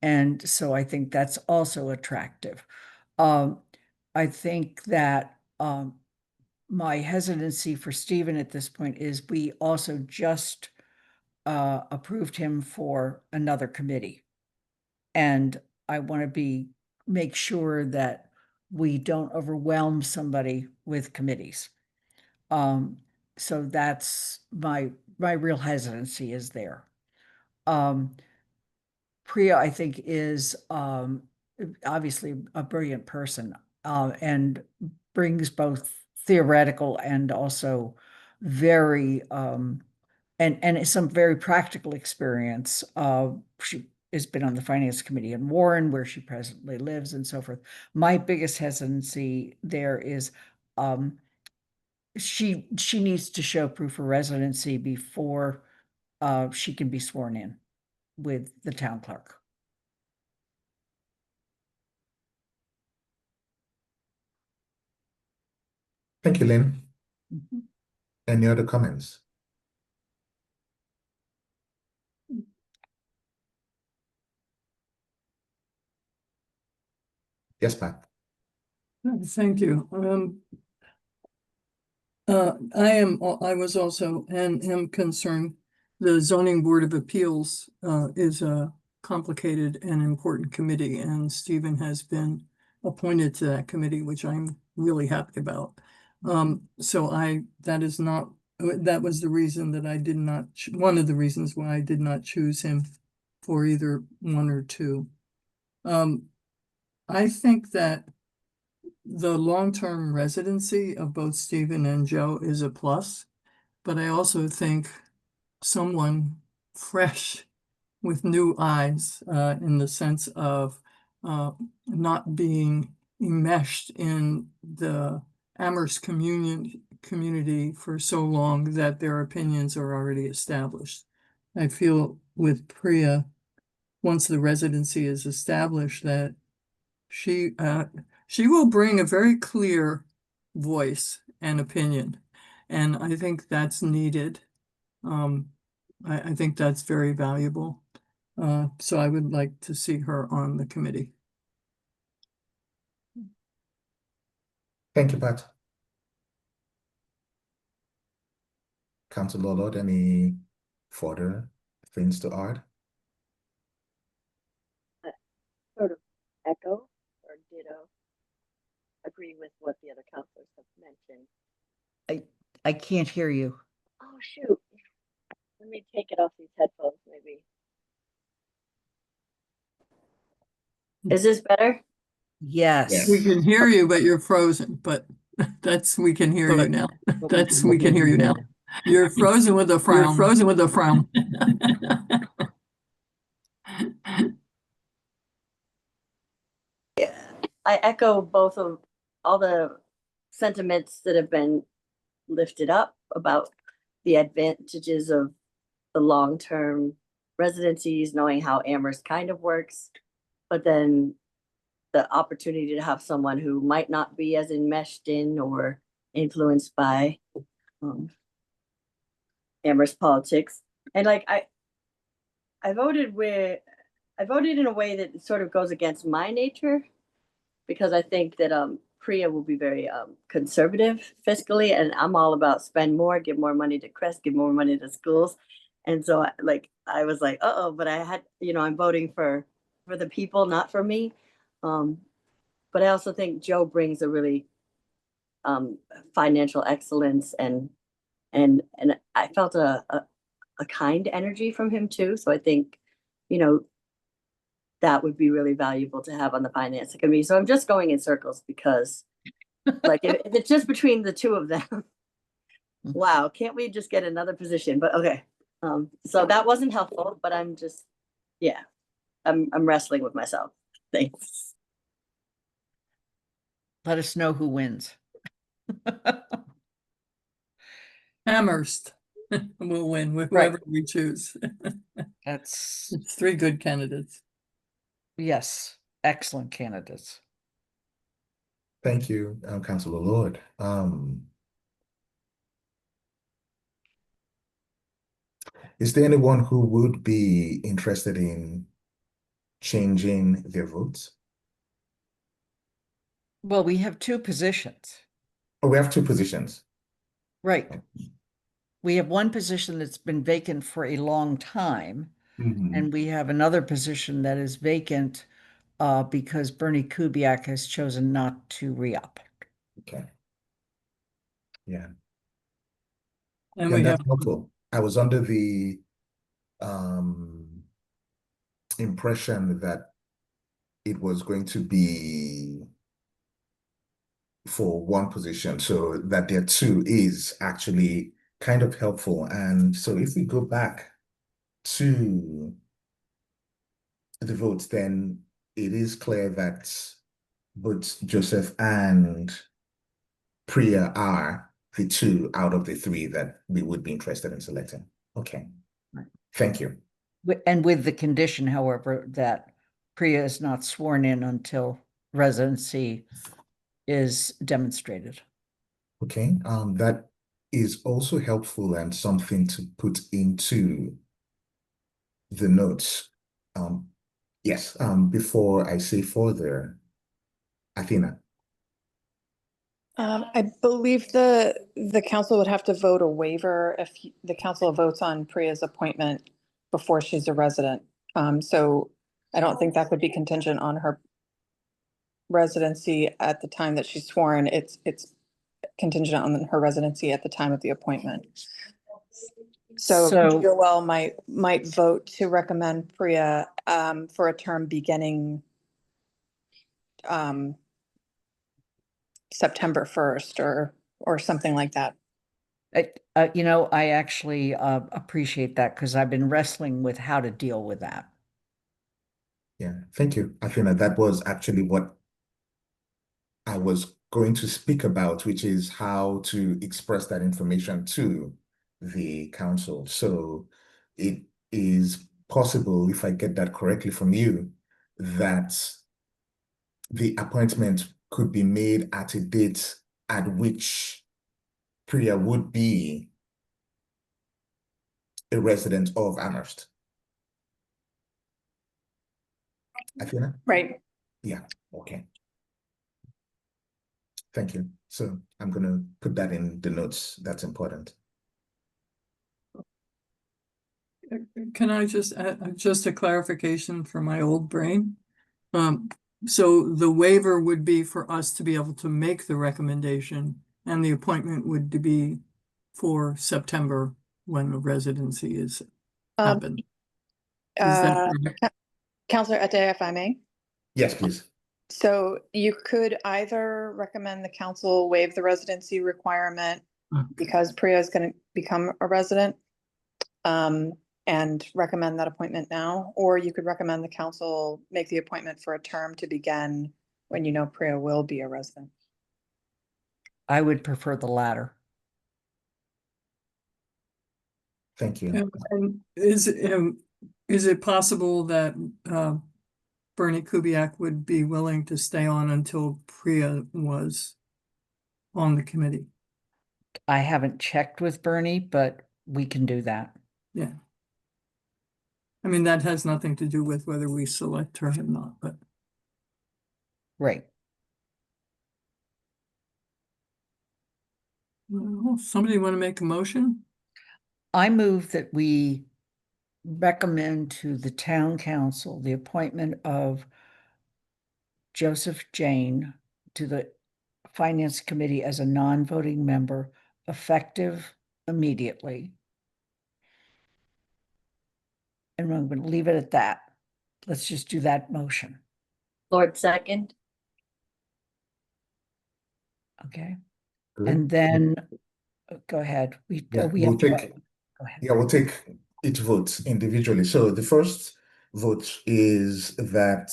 And so I think that's also attractive. I think that my hesitancy for Stephen at this point is we also just approved him for another committee. And I want to make sure that we don't overwhelm somebody with committees. So that's my real hesitancy is there. Priya, I think, is obviously a brilliant person and brings both theoretical and also very and some very practical experience. She has been on the finance committee in Warren, where she presently lives, and so forth. My biggest hesitancy there is she needs to show proof of residency before she can be sworn in with the town clerk. Thank you, Lynn. Mm-hmm. Any other comments? Yes, Pat. Thank you. I was also and am concerned. The Zoning Board of Appeals is a complicated and important committee, and Stephen has been appointed to that committee, which I'm really happy about. So that was the reason that I did not, one of the reasons why I did not choose him for either one or two. I think that the long-term residency of both Stephen and Joe is a plus, but I also think someone fresh with new eyes in the sense of not being enmeshed in the Amherst community for so long that their opinions are already established. I feel with Priya, once the residency is established, that she will bring a very clear voice and opinion, and I think that's needed. I think that's very valuable. So I would like to see her on the committee. Thank you, Pat. Councilor Lord, any further things to add? Sort of echo or ditto, agree with what the other counselors have mentioned. I can't hear you. Oh, shoot. Let me take it off these headphones, maybe. Is this better? Yes. We can hear you, but you're frozen, but we can hear you now. We can hear you now. You're frozen with a frown. You're frozen with a frown. Yeah, I echo both of all the sentiments that have been lifted up about the advantages of the long-term residencies, knowing how Amherst kind of works, but then the opportunity to have someone who might not be as enmeshed in or influenced by Amherst politics. And like I voted in a way that sort of goes against my nature, because I think that Priya will be very conservative fiscally, and I'm all about spend more, give more money to Crest, give more money to schools. And so I was like, uh-oh, but I had, I'm voting for the people, not for me. But I also think Joe brings a really financial excellence, and I felt a kind energy from him too. So I think, you know, that would be really valuable to have on the finance committee. So I'm just going in circles because, like, if it's just between the two of them, wow, can't we just get another position? But okay, so that wasn't helpful. But I'm just, yeah, I'm wrestling with myself. Thanks. Let us know who wins. Amherst will win with Right. whoever we choose. That's, It's three good candidates. yes, excellent candidates. Thank you, Councilor Lord. Is there anyone who would be interested in changing their votes? Well, we have two positions, Oh, we have two positions. right? We have one position that's been vacant for a long time, Mhm. and we have another position that is vacant because Bernie Kubiak has chosen not to re-up. Okay. Yeah. And Yeah, we that's have, helpful. I was under the impression that it was going to be for one position, so that there are two is actually kind of helpful. And so if we go back to the votes, then it is clear that both Joseph and Priya are the two out of the three that we would be interested in selecting. Okay. Right. Thank you. And with the condition, however, that Priya is not sworn in until residency is demonstrated. Okay, that is also helpful and something to put into the notes. Yes, before I say further, Athena. I believe the council would have to vote a waiver if the council votes on Priya's appointment before she's a resident. So I don't think that would be contingent on her residency at the time that she's sworn. It's contingent on her residency at the time of the appointment. So Joel might vote to recommend Priya for a term beginning September 1st or something like that. You know, I actually appreciate that because I've been wrestling with how to deal with that. Yeah, thank you, Athena. That was actually what I was going to speak about, which is how to express that information to the council. So it is possible, if I get that correctly from you, that the appointment could be made at a date at which Priya would be a resident of Amherst. Athena? Right. Yeah, okay. Thank you. So I'm going to put that in the notes. That's important. can I just add just a clarification for my old brain? So the waiver would be for us to be able to make the recommendation, and the appointment would be for September when the residency is happened. Is that correct? Councilor Ette, if I may. Yes, please. So you could either recommend the council waive the residency requirement because Priya is going to become a resident and recommend that appointment now, or you could recommend the council make the appointment for a term to begin when you know Priya will be a resident. I would prefer the latter. Thank you. And is it possible that Bernie Kubiak would be willing to stay on until Priya was on the committee? I haven't checked with Bernie, but we can do that. Yeah. I mean, that has nothing to do with whether we select her or not, but Right. well, somebody want to make a motion? I move that we recommend to the town council the appointment of Joseph Jane to the Finance Committee as a non-voting member effective immediately. And I'm going to leave it at that. Let's just do that motion. Lord second. Okay. Good. And then go ahead. Yeah, We we'll have to take, vote. Go ahead. yeah, we'll take each vote individually. So the first vote is that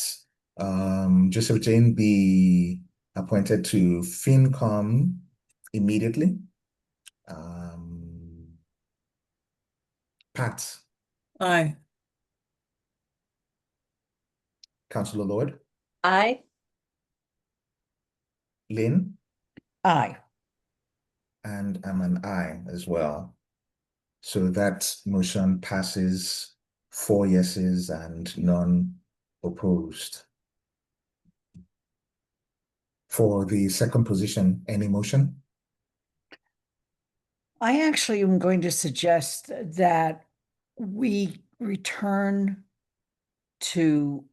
Joseph Jane be appointed to FinCom immediately. Pat, Aye. Councillor Lord, Aye. Lynn, Aye. and I'm an aye as well. So that motion passes 4 yeses and none opposed. For the second position, any motion? I actually am going to suggest that we return to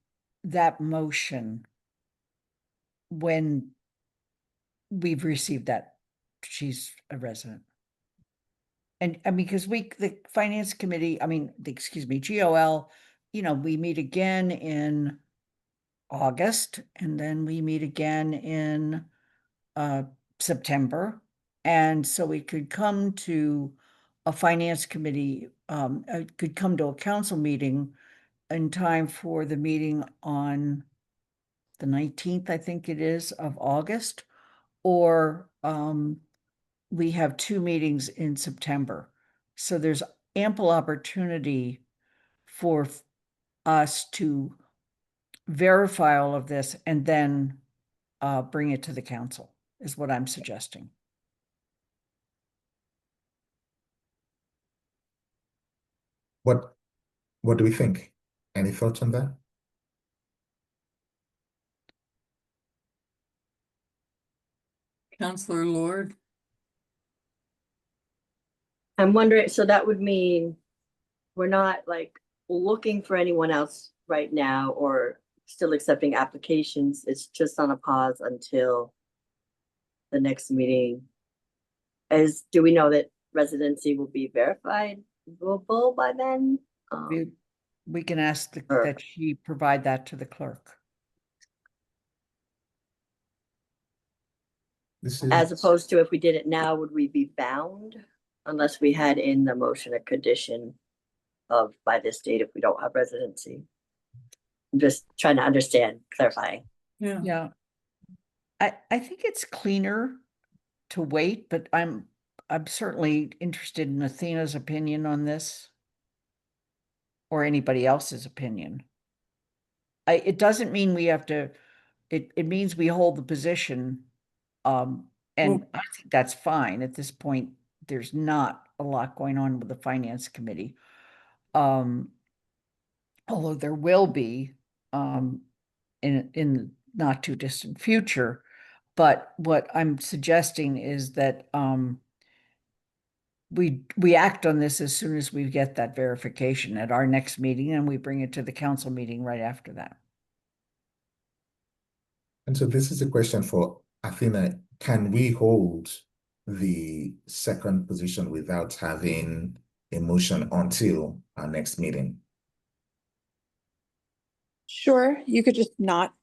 that motion when we've received that she's a resident. And I mean, because the Finance Committee, excuse me, GOL, we meet again in August, and then we meet again in September. And so we could come to a Finance Committee, could come to a council meeting in time for the meeting on the 19th, I think it is, of August, or we have 2 meetings in September. So there's ample opportunity for us to verify all of this and then bring it to the council, is what I'm suggesting. What do we think? Any thoughts on that? Councillor Lord. I'm wondering, so that would mean we're not like looking for anyone else right now or still accepting applications. It's just on a pause until the next meeting. Do we know that residency will be verified by then? We can ask Or- that she provide that to the clerk. This is As opposed to if we did it now, would we be bound unless we had in the motion a condition of by this date if we don't have residency? I'm just trying to understand, clarifying. Yeah. Yeah. I think it's cleaner to wait, but I'm certainly interested in Athena's opinion on this, or anybody else's opinion. It doesn't mean we have to, it means we hold the position. And I think that's fine. At this point, there's not a lot going on with the Finance Committee. Although there will be in the not too distant future. But what I'm suggesting is that we act on this as soon as we get that verification at our next meeting, and we bring it to the council meeting right after that. And so this is a question for Athena. Can we hold the second position without having a motion until our next meeting? Sure, you could just not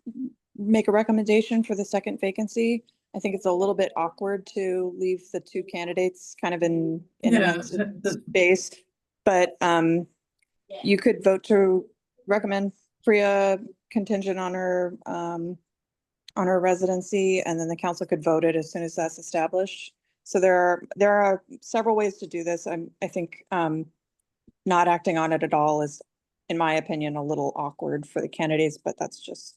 make a recommendation for the second vacancy. I think it's a little bit awkward to leave the 2 candidates kind of in Yeah, space. But you could vote to recommend Priya contingent on her residency, and then the council could vote it as soon as that's established. So there are several ways to do this. I think not acting on it at all is, in my opinion, a little awkward for the candidates, but that's just,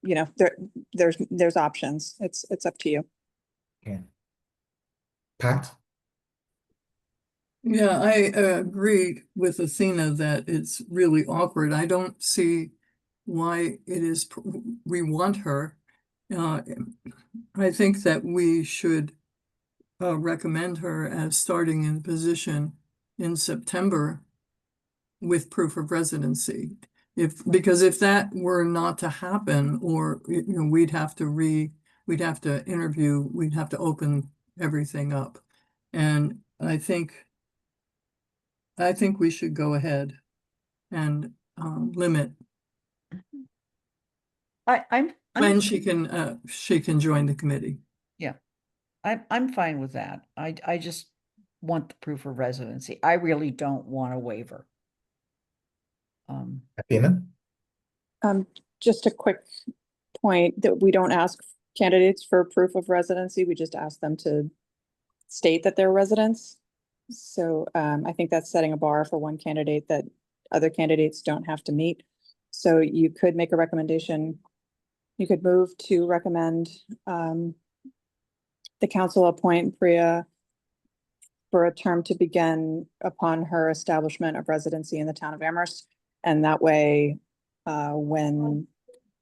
there's options. It's up to you. Okay. Pat? Yeah, I agree with Athena that it's really awkward. I don't see why it is we want her. I think that we should recommend her as starting in position in September with proof of residency. Because if that were not to happen, or we'd have to we'd have to interview, we'd have to open everything up. And I think we should go ahead and limit I'm when she can join the committee. I'm fine with that. I just want the proof of residency. I really don't want a waiver. Athena? Just a quick point that we don't ask candidates for proof of residency. We just ask them to state that they're residents. So I think that's setting a bar for one candidate that other candidates don't have to meet. So you could make a recommendation. You could move to recommend the council appoint Priya for a term to begin upon her establishment of residency in the town of Amherst. And that way, when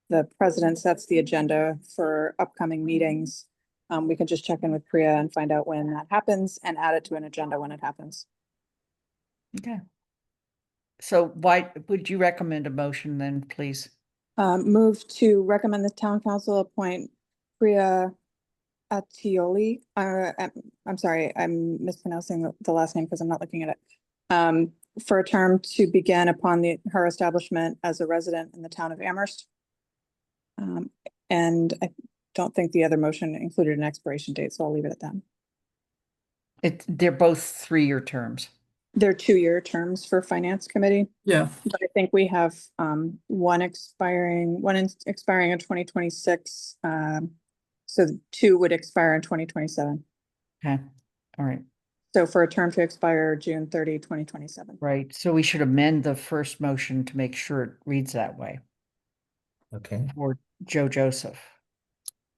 the president sets the agenda for upcoming meetings, we can just check in with Priya and find out when that happens and add it to an agenda when it happens. Okay. So why would you recommend a motion then, please? Move to recommend the town council appoint Priya Atioli. I'm sorry, I'm mispronouncing the last name because I'm not looking at it. For a term to begin upon her establishment as a resident in the town of Amherst. And I don't think the other motion included an expiration date, so I'll leave it at that. They're both 3-year terms. They're 2-year terms for finance committee, Yeah, but I think we have one expiring in 2026. So 2 would expire in 2027. Okay, all right, So for a term to expire June 30, 2027. right. So we should amend the first motion to make sure it reads that way Okay. for Joe Joseph.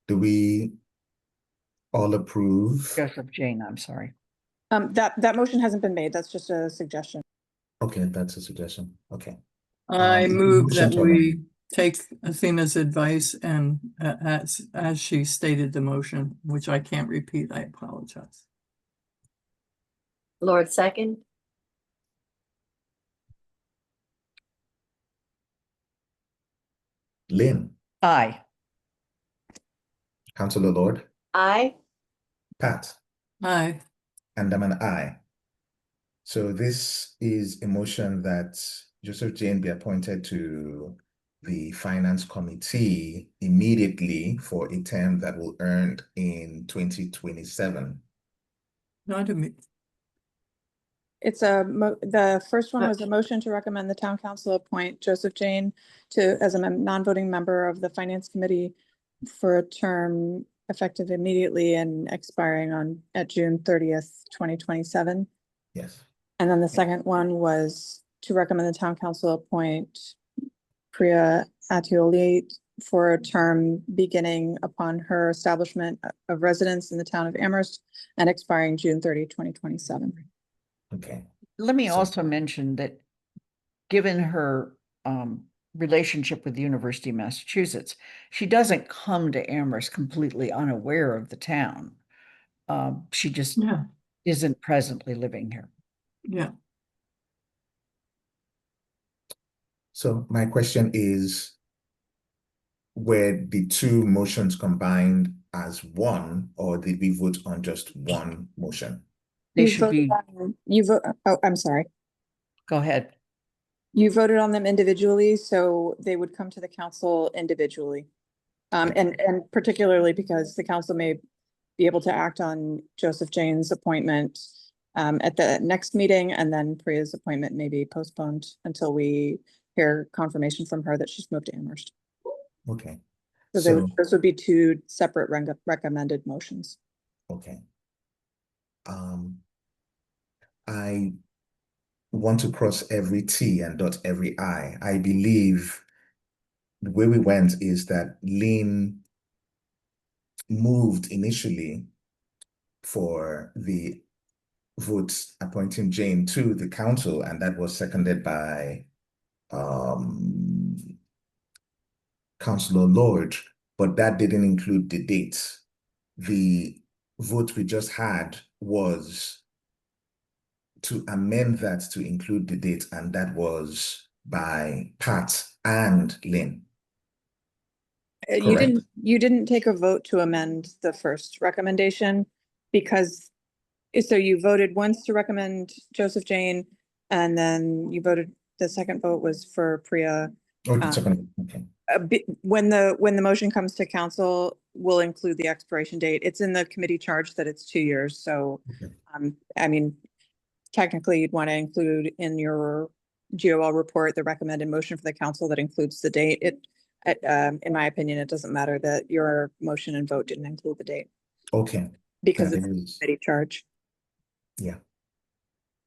Do we all approve? Joseph Jane, I'm sorry. That motion hasn't been made. That's just a suggestion. Okay, that's a suggestion. Okay. I move motion that to we take Athena's advice and as she stated the motion, which I can't repeat, I apologize. Lord second, Lynn, Aye. Councillor Lord, aye. Pat, Aye. and I'm an aye. So this is a motion that Joseph Jane be appointed to the Finance Committee immediately for a term that will end in 2027. Not to me. It's the first one was a motion to recommend the town council appoint Joseph Jane as a non-voting member of the finance committee for a term effective immediately and expiring at June 30th, 2027. Yes. And then the second one was to recommend the town council appoint Priya Atioli for a term beginning upon her establishment of residence in the town of Amherst and expiring June 30, 2027. Okay. Let me So- also mention that given her relationship with the University of Massachusetts, she doesn't come to Amherst completely unaware of the town. She just Yeah, isn't presently living here. yeah. So my question is, were the two motions combined as one, or did we vote on just one motion? They should be, Oh, I'm sorry. go ahead. You voted on them individually, so they would come to the council individually. And particularly because the council may be able to act on Joseph Jane's appointment at the next meeting, and then Priya's appointment may be postponed until we hear confirmation from her that she's moved to Amherst. Okay. So those would be two separate recommended motions. Okay. I want to cross every T and dot every I. I believe the way we went is that Lynn moved initially for the votes appointing Jane to the council, and that was seconded by Councillor Lord, but that didn't include the dates. The vote we just had was to amend that to include the date, and that was by Pat and Lynn. You Correct. didn't take a vote to amend the first recommendation because, so you voted once to recommend Joseph Jane, and then you voted, the second vote was for Priya. Oh, it's okay. When the motion comes to council, we'll include the expiration date. It's in the committee charge that it's 2 years, so, Okay. I mean, technically you'd want to include in your GOL report, the recommended motion for the council that includes the date. In my opinion, it doesn't matter that your motion and vote didn't include the date Okay. because That it's is- committee charge. Yeah.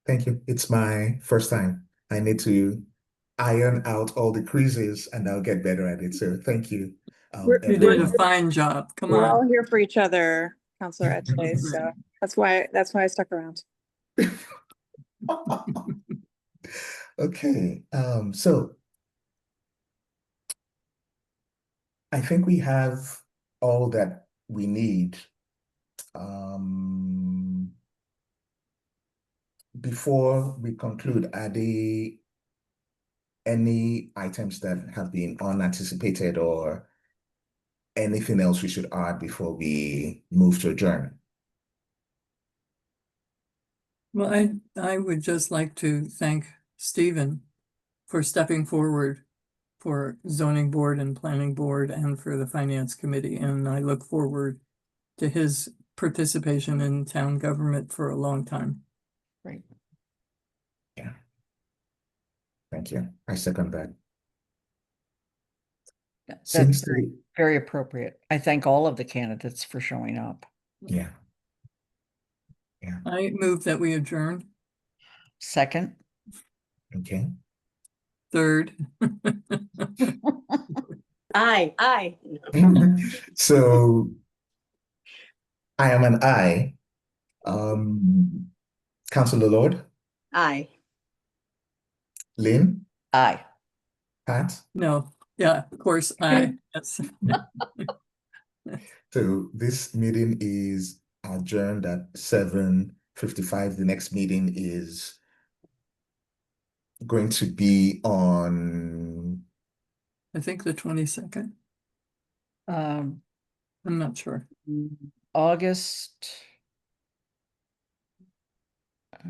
Thank you. It's my first time. I need to iron out all the creases and I'll get better at it. So thank you. We're- You did a everyone. fine job. Come We're all on. here for each other, Counselor Etche, so that's why I stuck around. Okay, so I think we have all that we need. Before we conclude, are there any items that have been unanticipated or anything else we should add before we move to adjourn? Well, I would just like to thank Stephen for stepping forward for zoning board and planning board and for the finance committee. And I look forward to his participation in town government for a long time. Great. Yeah. Thank you. I second that. That's Seems to very, very appropriate. I thank all of the candidates for showing up. Yeah. I move that we adjourn. Second, Okay. Third, Aye. So I am an aye. Councilor Lord, Aye. Lynn, aye. Pat. no, yeah, of course, yes. So this meeting is adjourned at 7:55. The next meeting is going to be on, I think the 22nd. Um, I'm not sure. August. Oh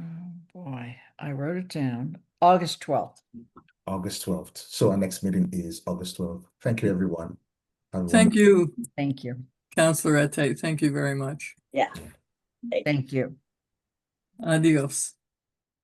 boy, I wrote it down. August 12th. August 12th. So our next meeting is August 12th. Thank you, everyone. Have a Thank you, Thank you. Counselor Ette. Thank you very much. Yeah. Thank you. Adios.